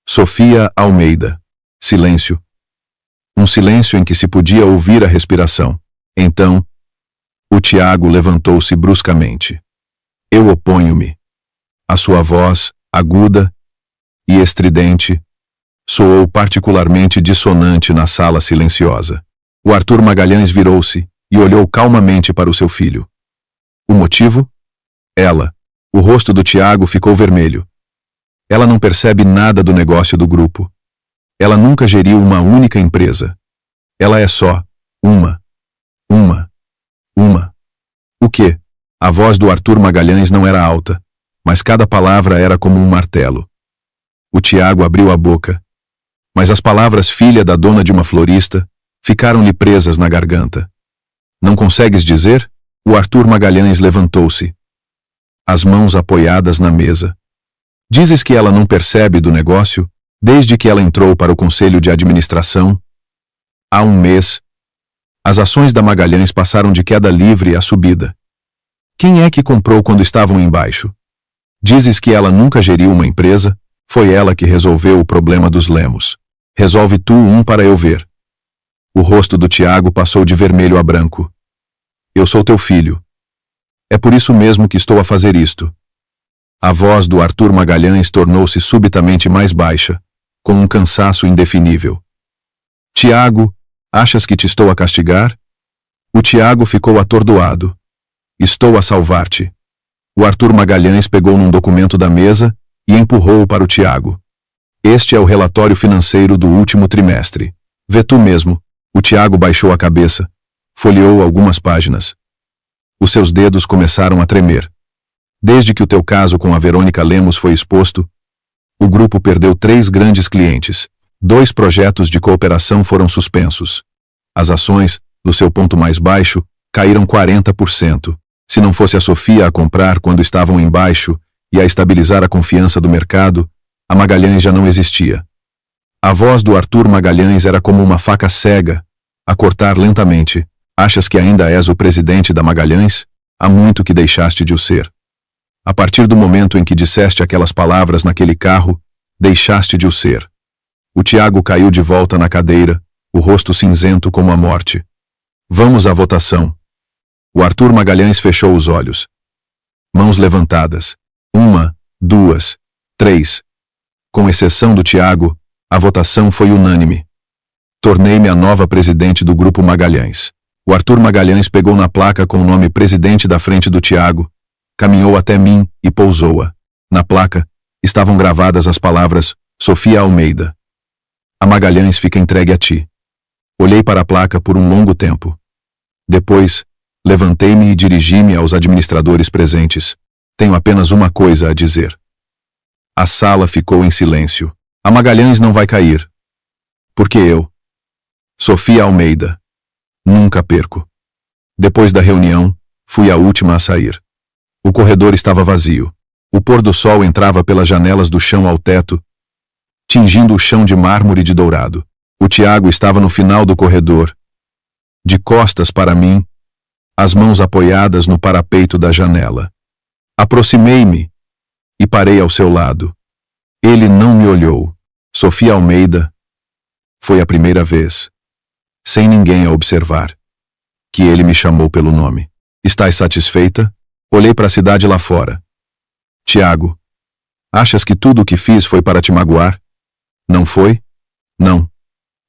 Sofia Almeida. Silêncio. Um silêncio em que se podia ouvir a respiração. Então, o Tiago levantou-se bruscamente. Eu oponho-me. A sua voz, aguda e estridente, soou particularmente dissonante na sala silenciosa. O Arthur Magalhães virou-se e olhou calmamente para o seu filho. O motivo? Ela. O rosto do Tiago ficou vermelho. Ela não percebe nada do negócio do grupo. Ela nunca geriu uma única empresa. Ela é só uma. O quê? A voz do Arthur Magalhães não era alta, mas cada palavra era como um martelo. O Tiago abriu a boca, mas as palavras filha da dona de uma florista ficaram-lhe presas na garganta. Não consegues dizer? O Arthur Magalhães levantou-se, as mãos apoiadas na mesa. Dizes que ela não percebe do negócio desde que ela entrou para o Conselho de Administração? Há um mês, as ações da Magalhães passaram de queda livre a subida. Quem é que comprou quando estavam embaixo? Dizes que ela nunca geriu uma empresa? Foi ela que resolveu o problema dos Lemos. Resolve tu um para eu ver. O rosto do Tiago passou de vermelho a branco. Eu sou teu filho. É por isso mesmo que estou a fazer isto. A voz do Arthur Magalhães tornou-se subitamente mais baixa, com um cansaço indefinível. Tiago, achas que te estou a castigar? O Tiago ficou atordoado. Estou a salvar-te. O Arthur Magalhães pegou num documento da mesa e empurrou-o para o Tiago. Este é o relatório financeiro do último trimestre. Vê tu mesmo. O Tiago baixou a cabeça, folheou algumas páginas. Os seus dedos começaram a tremer. Desde que o teu caso com a Verônica Lemos foi exposto, o grupo perdeu 3 grandes clientes. 2 projetos de cooperação foram suspensos. As ações, do seu ponto mais baixo, caíram 40%. Se não fosse a Sofia a comprar quando estavam embaixo e a estabilizar a confiança do mercado, a Magalhães já não existia. A voz do Arthur Magalhães era como uma faca cega, a cortar lentamente. Achas que ainda és o presidente da Magalhães? Há muito que deixaste de o ser. A partir do momento em que disseste aquelas palavras naquele carro, deixaste de o ser. O Tiago caiu de volta na cadeira, o rosto cinzento como a morte. Vamos à votação. O Arthur Magalhães fechou os olhos. Mãos levantadas. 1, 2, 3. Com exceção do Tiago, a votação foi unânime. Tornei-me a nova presidente do Grupo Magalhães. O Arthur Magalhães pegou na placa com o nome presidente da frente do Tiago, caminhou até mim e pousou-a. Na placa, estavam gravadas as palavras Sofia Almeida. A Magalhães fica entregue a ti. Olhei para a placa por um longo tempo. Depois, levantei-me e dirigi-me aos administradores presentes. Tenho apenas uma coisa a dizer. A sala ficou em silêncio. A Magalhães não vai cair. Porque eu, Sofia Almeida, nunca perco. Depois da reunião, fui a última a sair. O corredor estava vazio. O pôr do sol entrava pelas janelas do chão ao teto, tingindo o chão de mármore de dourado. O Tiago estava no final do corredor, de costas para mim, as mãos apoiadas no parapeito da janela. Aproximei-me e parei ao seu lado. Ele não me olhou. Sofia Almeida, foi a primeira vez, sem ninguém a observar, que ele me chamou pelo nome. Estás satisfeita? Olhei para a cidade lá fora. Tiago, achas que tudo o que fiz foi para te magoar? Não foi? Não.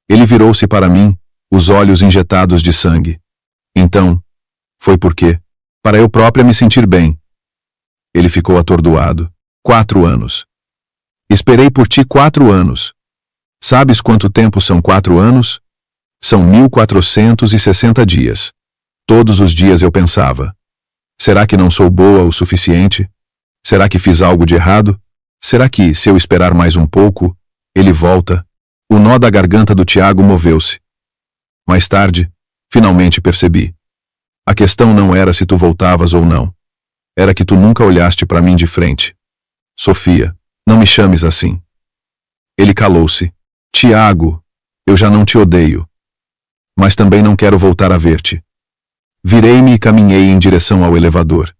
Ele virou-se para mim, os olhos injetados de sangue. Então, foi porque, para eu própria me sentir bem. Ele ficou atordoado. 4 anos. Esperei por ti 4 anos. Sabes quanto tempo são 4 anos? São 1460 dias. Todos os dias eu pensava. Será que não sou boa o suficiente? Será que fiz algo de errado? Será que, se eu esperar mais um pouco, ele volta? O nó da garganta do Tiago moveu-se. Mais tarde, finalmente percebi. A questão não era se tu voltavas ou não. Era que tu nunca olhaste para mim de frente. Sofia, não me chames assim. Ele calou-se. Tiago, eu já não te odeio. Mas também não quero voltar a ver-te. Virei-me e caminhei em direção ao elevador.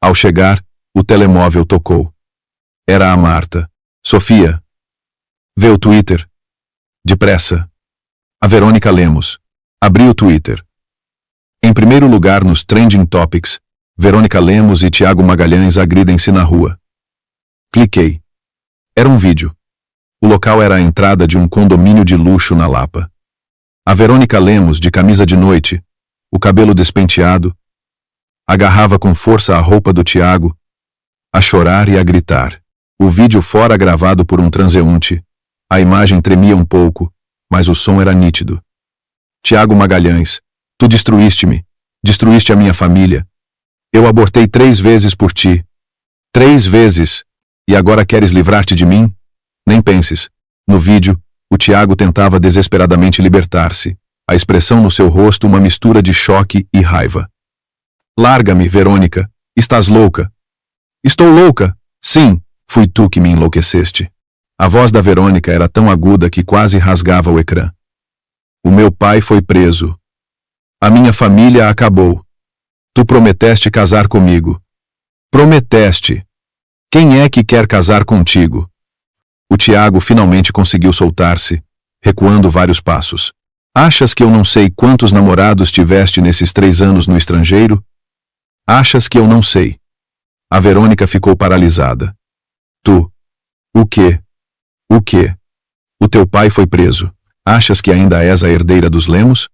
Ao chegar, o telemóvel tocou. Era a Marta. Sofia. Vê o Twitter. Depressa. A Verônica Lemos. Abri o Twitter. Em primeiro lugar nos Trending Topics, Verônica Lemos e Tiago Magalhães agridem-se na rua. Cliquei. Era um vídeo. O local era a entrada de um condomínio de luxo na Lapa. A Verônica Lemos, de camisa de noite, o cabelo despenteado, agarrava com força a roupa do Tiago, a chorar e a gritar. O vídeo fora gravado por um transeunte, a imagem tremia um pouco, mas o som era nítido. Tiago Magalhães, tu destruíste-me, destruíste a minha família. Eu abortei 3 vezes por ti. 3 vezes. E agora queres livrar-te de mim? Nem penses. No vídeo, o Tiago tentava desesperadamente libertar-se, a expressão no seu rosto uma mistura de choque e raiva. Larga-me, Verônica. Estás louca. Estou louca. Sim, fui tu que me enlouqueceste. A voz da Verônica era tão aguda que quase rasgava o ecrã. O meu pai foi preso. A minha família acabou. Tu prometeste casar comigo. Prometeste. Quem é que quer casar contigo? O Tiago finalmente conseguiu soltar-se, recuando vários passos. Achas que eu não sei quantos namorados tiveste nesses 3 anos no estrangeiro? Achas que eu não sei? A Verônica ficou paralisada. Tu. O quê? O quê? O teu pai foi preso. Achas que ainda és a herdeira dos Lemos?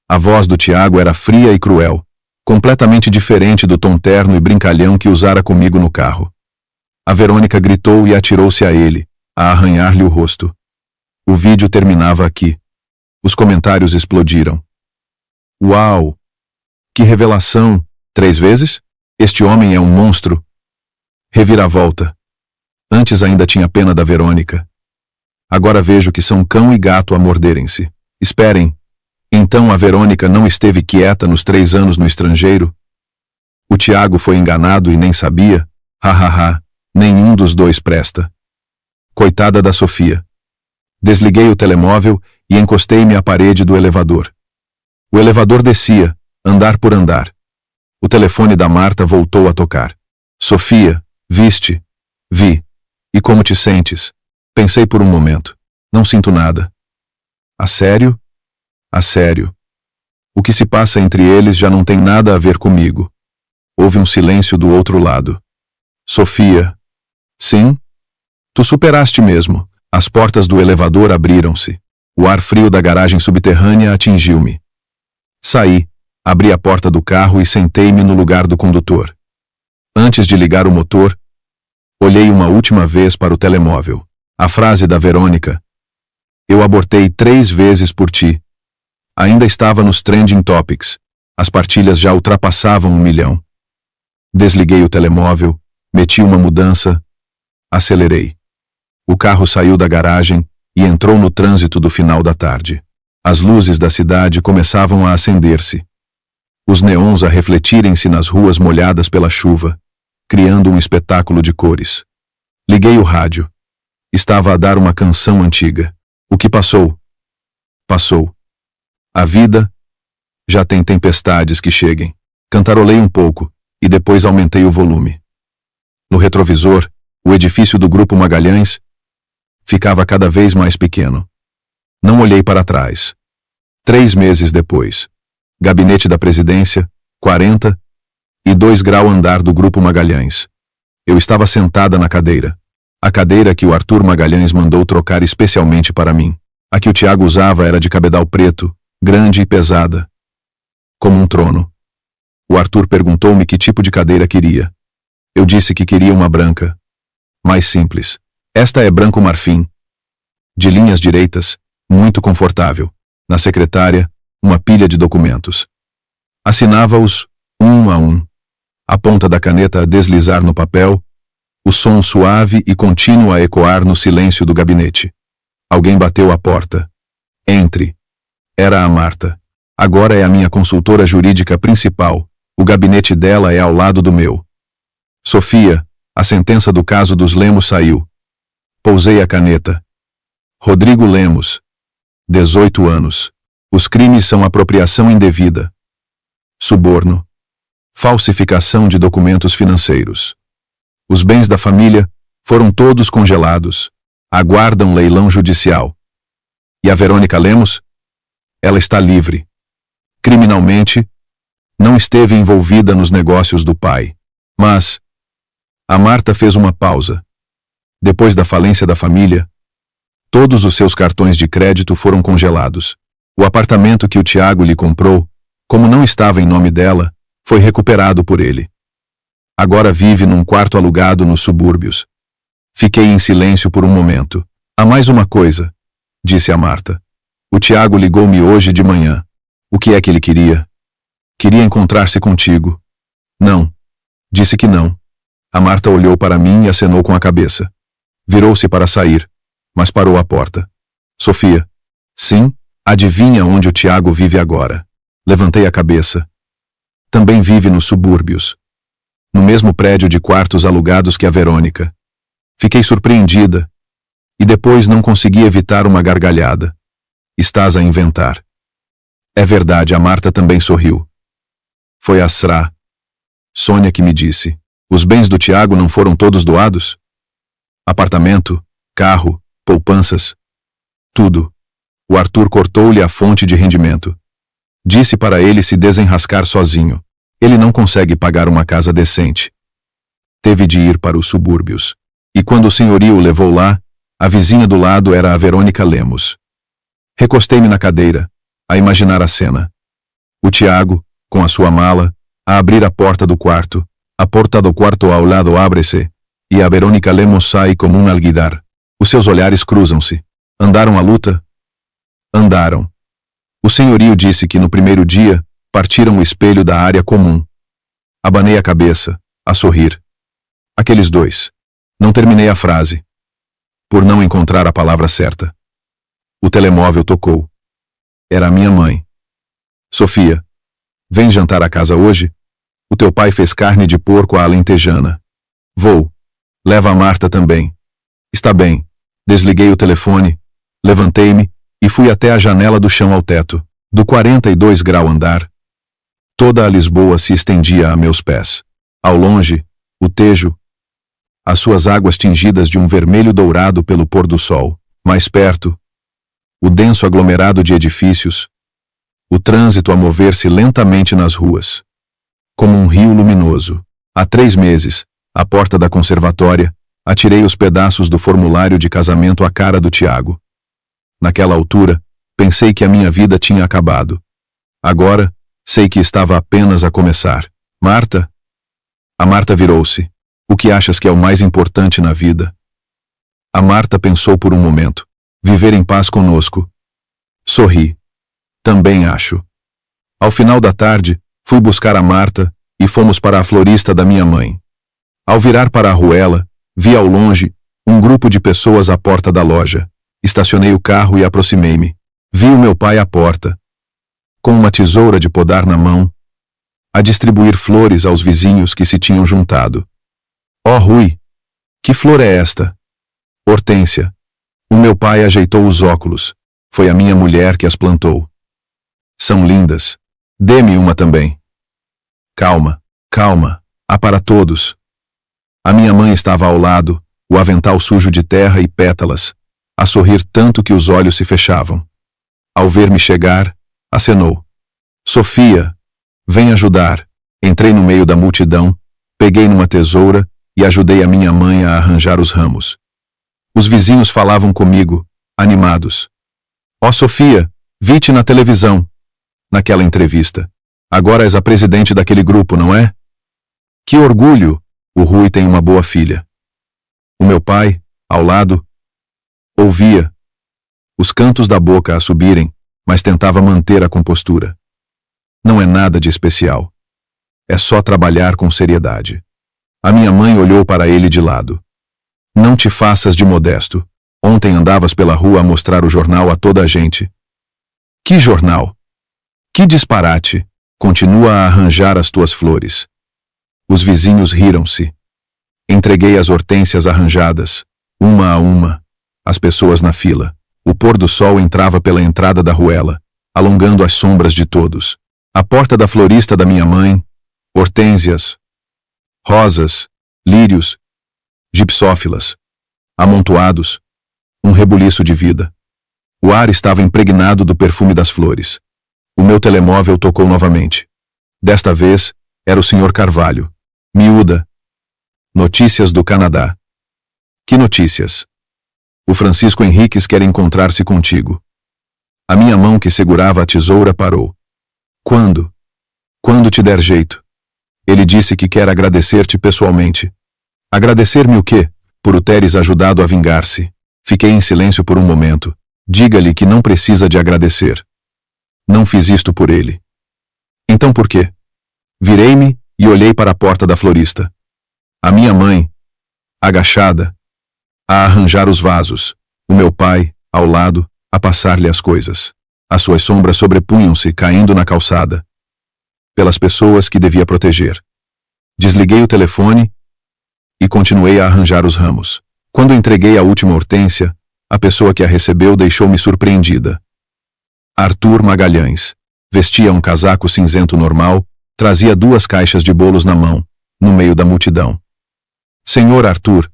A voz do Tiago era fria e cruel, completamente diferente do tom terno e brincalhão que usara comigo no carro. A Verônica gritou e atirou-se a ele, a arranhar-lhe o rosto. O vídeo terminava aqui. Os comentários explodiram. Uau! Que revelação! 3 vezes? Este homem é um monstro. Reviravolta. Antes ainda tinha pena da Verônica. Agora vejo que são cão e gato a morderem-se. Esperem. Então a Verônica não esteve quieta nos 3 anos no estrangeiro? O Tiago foi enganado e nem sabia? Hahaha, nenhum dos dois presta. Coitada da Sofia. Desliguei o telemóvel e encostei-me à parede do elevador. O elevador descia, andar por andar. O telefone da Marta voltou a tocar. Sofia, Viste? Vi. E como te sentes? Pensei por um momento. Não sinto nada. A sério? A sério. O que se passa entre eles já não tem nada a ver comigo. Houve um silêncio do outro lado. Sofia. Sim? Tu superaste mesmo. As portas do elevador abriram-se. O ar frio da garagem subterrânea atingiu-me. Saí, abri a porta do carro e sentei-me no lugar do condutor. Antes de ligar o motor, olhei uma última vez para o telemóvel. A frase da Verônica: "Eu abortei 3 vezes por ti", ainda estava nos trending topics. As partilhas já ultrapassavam 1 milhão. Desliguei o telemóvel, meti uma mudança, acelerei. O carro saiu da garagem e entrou no trânsito do final da tarde. As luzes da cidade começavam a acender-se. Os neons a refletirem-se nas ruas molhadas pela chuva, criando um espetáculo de cores. Liguei o rádio. Estava a dar uma canção antiga. O que passou? Passou. A vida já tem tempestades que cheguem. Cantarolei um pouco e depois aumentei o volume. No retrovisor, o edifício do Grupo Magalhães ficava cada vez mais pequeno. Não olhei para trás. 3 meses depois. Gabinete da Presidência, 42 grau andar do Grupo Magalhães. Eu estava sentada na cadeira. A cadeira que o Arthur Magalhães mandou trocar especialmente para mim. A que o Tiago usava era de cabedal preto, grande e pesada, como um trono. O Arthur perguntou-me que tipo de cadeira queria. Eu disse que queria uma branca, mais simples. Esta é branco marfim, de linhas direitas, muito confortável. Na secretária, uma pilha de documentos. Assinava-os, um a um. A ponta da caneta a deslizar no papel, o som suave e contínuo a ecoar no silêncio do gabinete. Alguém bateu à porta. Entre. Era a Marta. Agora é a minha consultora jurídica principal. O gabinete dela é ao lado do meu. Sofia, a sentença do caso dos Lemos saiu. Pousei a caneta. Rodrigo Lemos. 18 anos. Os crimes são apropriação indevida, suborno, falsificação de documentos financeiros. Os bens da família foram todos congelados. Aguardam leilão judicial. E a Verônica Lemos? Ela está livre. Criminalmente, não esteve envolvida nos negócios do pai. Mas a Marta fez uma pausa. Depois da falência da família, todos os seus cartões de crédito foram congelados. O apartamento que o Tiago lhe comprou, como não estava em nome dela, foi recuperado por ele. Agora vive num quarto alugado nos subúrbios. Fiquei em silêncio por um momento. Há mais uma coisa, disse a Marta. O Tiago ligou-me hoje de manhã. O que é que ele queria? Queria encontrar-se contigo. Não. Disse que não. A Marta olhou para mim e acenou com a cabeça. Virou-se para sair, mas parou à porta. Sofia. Sim, adivinha onde o Tiago vive agora? Levantei a cabeça. Também vive nos subúrbios. No mesmo prédio de quartos alugados que a Verônica. Fiquei surpreendida. E depois não consegui evitar uma gargalhada. Estás a inventar. É verdade, a Marta também sorriu. Foi a Sra. Sônia que me disse. Os bens do Tiago não foram todos doados? Apartamento, carro, poupanças. Tudo. O Arthur cortou-lhe a fonte de rendimento. Disse para ele se desenrascar sozinho. Ele não consegue pagar uma casa decente. Teve de ir para os subúrbios. E quando o senhorio o levou lá, a vizinha do lado era a Verônica Lemos. Recostei-me na cadeira, a imaginar a cena. O Tiago, com a sua mala, a abrir a porta do quarto. A porta do quarto ao lado abre-se, e a Verônica Lemos sai como um alguidar. Os seus olhares cruzam-se. Andaram a luta? Andaram. O senhorio disse que no primeiro dia, partiram o espelho da área comum. Abanei a cabeça, a sorrir. Aqueles dois. Não terminei a frase. Por não encontrar a palavra certa. O telemóvel tocou. Era a minha mãe. Sofia, vem jantar à casa hoje? O teu pai fez carne de porco à alentejana. Vou. Leva a Marta também. Está bem. Desliguei o telefone, levantei-me e fui até a janela do chão ao teto, do 42 grau andar. Toda a Lisboa se estendia a meus pés. Ao longe, o Tejo, as suas águas tingidas de um vermelho dourado pelo pôr do sol. Mais perto, o denso aglomerado de edifícios, o trânsito a mover-se lentamente nas ruas. Como um rio luminoso. Há 3 meses, à porta da conservatória, atirei os pedaços do formulário de casamento à cara do Tiago. Naquela altura, pensei que a minha vida tinha acabado. Agora, sei que estava apenas a começar. Marta? A Marta virou-se. O que achas que é o mais importante na vida? A Marta pensou por um momento. Viver em paz conosco. Sorri. Também acho. Ao final da tarde, fui buscar a Marta e fomos para a florista da minha mãe. Ao virar para a arruela, vi ao longe um grupo de pessoas à porta da loja. Estacionei o carro e aproximei-me. Vi o meu pai à porta, com uma tesoura de podar na mão, a distribuir flores aos vizinhos que se tinham juntado. Oh, Rui! Que flor é esta? Hortência. O meu pai ajeitou os óculos. Foi a minha mulher que as plantou. São lindas. Dê-me uma também. Calma, calma. Há para todos. A minha mãe estava ao lado, o avental sujo de terra e pétalas, a sorrir tanto que os olhos se fechavam. Ao ver-me chegar, acenou. Sofia, vem ajudar. Entrei no meio da multidão, peguei numa tesoura e ajudei a minha mãe a arranjar os ramos. Os vizinhos falavam comigo, animados. Ó Sofia, vi-te na televisão. Naquela entrevista. Agora és a presidente daquele grupo, não é? Que orgulho! O Rui tem uma boa filha. O meu pai, ao lado, ouvia os cantos da boca a subirem, mas tentava manter a compostura. Não é nada de especial. É só trabalhar com seriedade. A minha mãe olhou para ele de lado. Não te faças de modesto. Ontem andavas pela rua a mostrar o jornal a toda a gente. Que jornal? Que disparate! Continua a arranjar as tuas flores. Os vizinhos riram-se. Entreguei as hortênsias arranjadas, uma a uma, às pessoas na fila. O pôr do sol entrava pela entrada da ruela, alongando as sombras de todos. A porta da florista da minha mãe, hortênsias, rosas, lírios, gipsófilas, amontoados, um rebuliço de vida. O ar estava impregnado do perfume das flores. O meu telemóvel tocou novamente. Desta vez, era o Sr. Carvalho. Miúda. Notícias do Canadá. Que notícias? O Francisco Henriques quer encontrar-se contigo. A minha mão que segurava a tesoura parou. Quando? Quando te der jeito. Ele disse que quer agradecer-te pessoalmente. Agradecer-me o quê? Por o teres ajudado a vingar-se. Fiquei em silêncio por um momento. Diga-lhe que não precisa de agradecer. Não fiz isto por ele. Então por quê? Virei-me e olhei para a porta da florista. A minha mãe, agachada, a arranjar os vasos. O meu pai, ao lado, a passar-lhe as coisas. As suas sombras sobrepunham-se, caindo na calçada. Pelas pessoas que devia proteger. Desliguei o telefone e continuei a arranjar os ramos. Quando entreguei a última hortênsia, a pessoa que a recebeu deixou-me surpreendida. Arthur Magalhães. Vestia um casaco cinzento normal, trazia 2 caixas de bolos na mão, no meio da multidão. Senhor Arthur.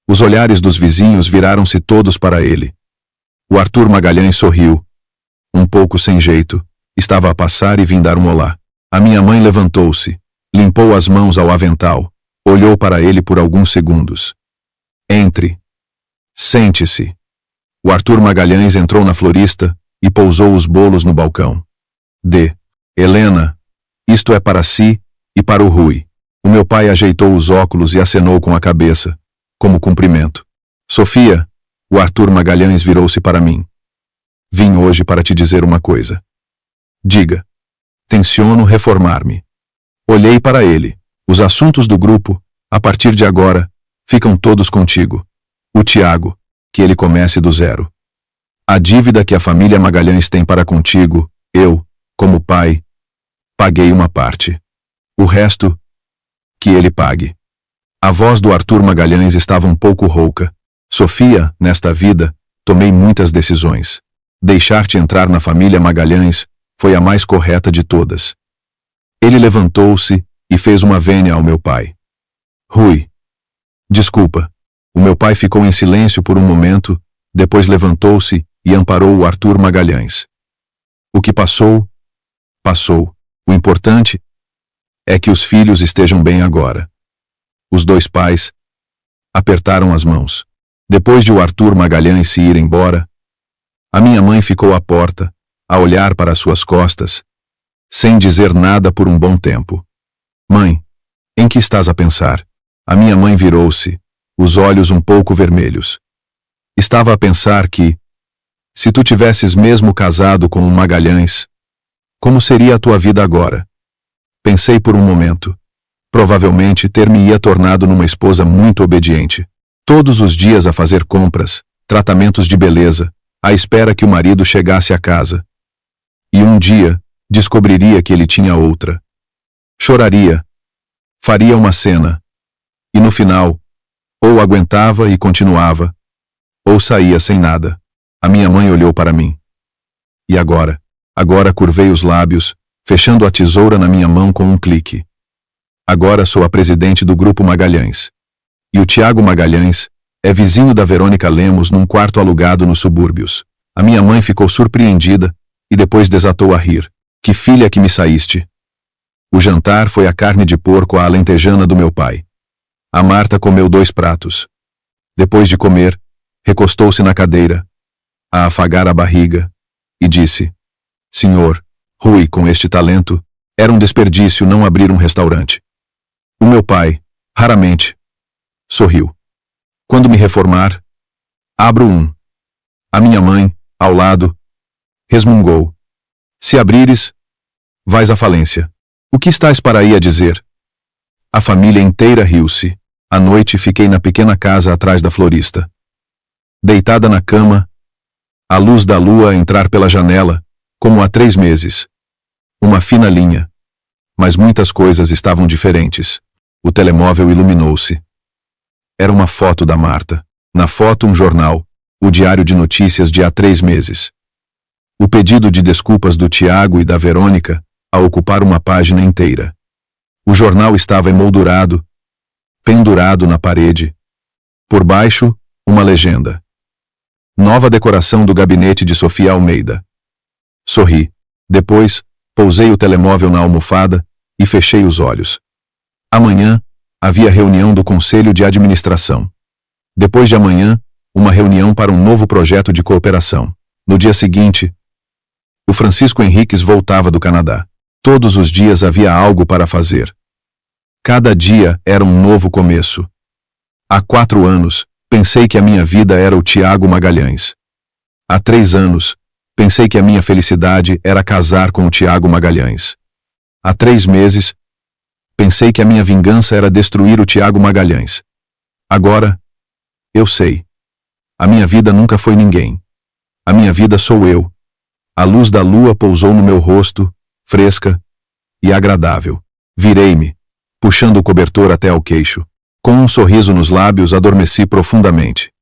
Os olhares dos vizinhos viraram-se todos para ele. O Arthur Magalhães sorriu. Um pouco sem jeito, estava a passar e vim dar um olá. A minha mãe levantou-se, limpou as mãos ao avental, olhou para ele por alguns segundos. Entre. Sente-se. O Arthur Magalhães entrou na florista e pousou os bolos no balcão. Helena, isto é para si e para o Rui. O meu pai ajeitou os óculos e acenou com a cabeça, como cumprimento. Sofia, o Arthur Magalhães virou-se para mim. Vim hoje para te dizer uma coisa. Diga. Tenciono reformar-me. Olhei para ele. Os assuntos do grupo, a partir de agora, ficam todos contigo. O Tiago, que ele comece do zero. A dívida que a família Magalhães tem para contigo, eu, como pai, paguei uma parte. O resto, que ele pague. A voz do Arthur Magalhães estava um pouco rouca. Sofia, nesta vida, tomei muitas decisões. Deixar-te entrar na família Magalhães foi a mais correta de todas. Ele levantou-se e fez uma vênia ao meu pai. Rui. Desculpa. O meu pai ficou em silêncio por um momento, depois levantou-se e amparou o Arthur Magalhães. O que passou, passou. O importante é que os filhos estejam bem agora. Os dois pais apertaram as mãos. Depois de o Arthur Magalhães se ir embora, a minha mãe ficou à porta, a olhar para suas costas, sem dizer nada por um bom tempo. Mãe, em que estás a pensar? A minha mãe virou-se, os olhos um pouco vermelhos. Estava a pensar que, se tu tivesses mesmo casado com um Magalhães, como seria a tua vida agora? Pensei por um momento. Provavelmente ter-me-ia tornado numa esposa muito obediente. Todos os dias a fazer compras, tratamentos de beleza, à espera que o marido chegasse a casa. E um dia, descobriria que ele tinha outra. Choraria. Faria uma cena. E no final, ou aguentava e continuava, ou saía sem nada. A minha mãe olhou para mim. E agora? Agora curvei os lábios, fechando a tesoura na minha mão com um clique. Agora sou a presidente do Grupo Magalhães. E o Tiago Magalhães é vizinho da Verônica Lemos num quarto alugado nos subúrbios. A minha mãe ficou surpreendida e depois desatou a rir. Que filha que me saíste! O jantar foi a carne de porco à alentejana do meu pai. A Marta comeu 2 pratos. Depois de comer, recostou-se na cadeira, a afagar a barriga, e disse: Senhor, Rui, com este talento, era um desperdício não abrir um restaurante. O meu pai, raramente, sorriu. Quando me reformar, abro um. A minha mãe, ao lado, resmungou. Se abrires, vais à falência. O que estás para aí a dizer? A família inteira riu-se. À noite fiquei na pequena casa atrás da florista. Deitada na cama, a luz da lua a entrar pela janela, como há 3 meses. Uma fina linha. Mas muitas coisas estavam diferentes. O telemóvel iluminou-se. Era uma foto da Marta. Na foto um jornal, o Diário de Notícias de há 3 meses. O pedido de desculpas do Tiago e da Verônica a ocupar uma página inteira. O jornal estava emoldurado, pendurado na parede. Por baixo, uma legenda. Nova decoração do gabinete de Sofia Almeida. Sorri. Depois, pousei o telemóvel na almofada e fechei os olhos. Amanhã, havia reunião do Conselho de Administração. Depois de amanhã, uma reunião para um novo projeto de cooperação. No dia seguinte, o Francisco Henriques voltava do Canadá. Todos os dias havia algo para fazer. Cada dia era um novo começo. Há 4 anos, pensei que a minha vida era o Tiago Magalhães. Há 3 anos, pensei que a minha felicidade era casar com o Tiago Magalhães. Há 3 meses, pensei que a minha vingança era destruir o Tiago Magalhães. Agora, eu sei. A minha vida nunca foi ninguém. A minha vida sou eu. A luz da lua pousou no meu rosto, fresca e agradável. Virei-me, puxando o cobertor até ao queixo. Com um sorriso nos lábios, adormeci profundamente.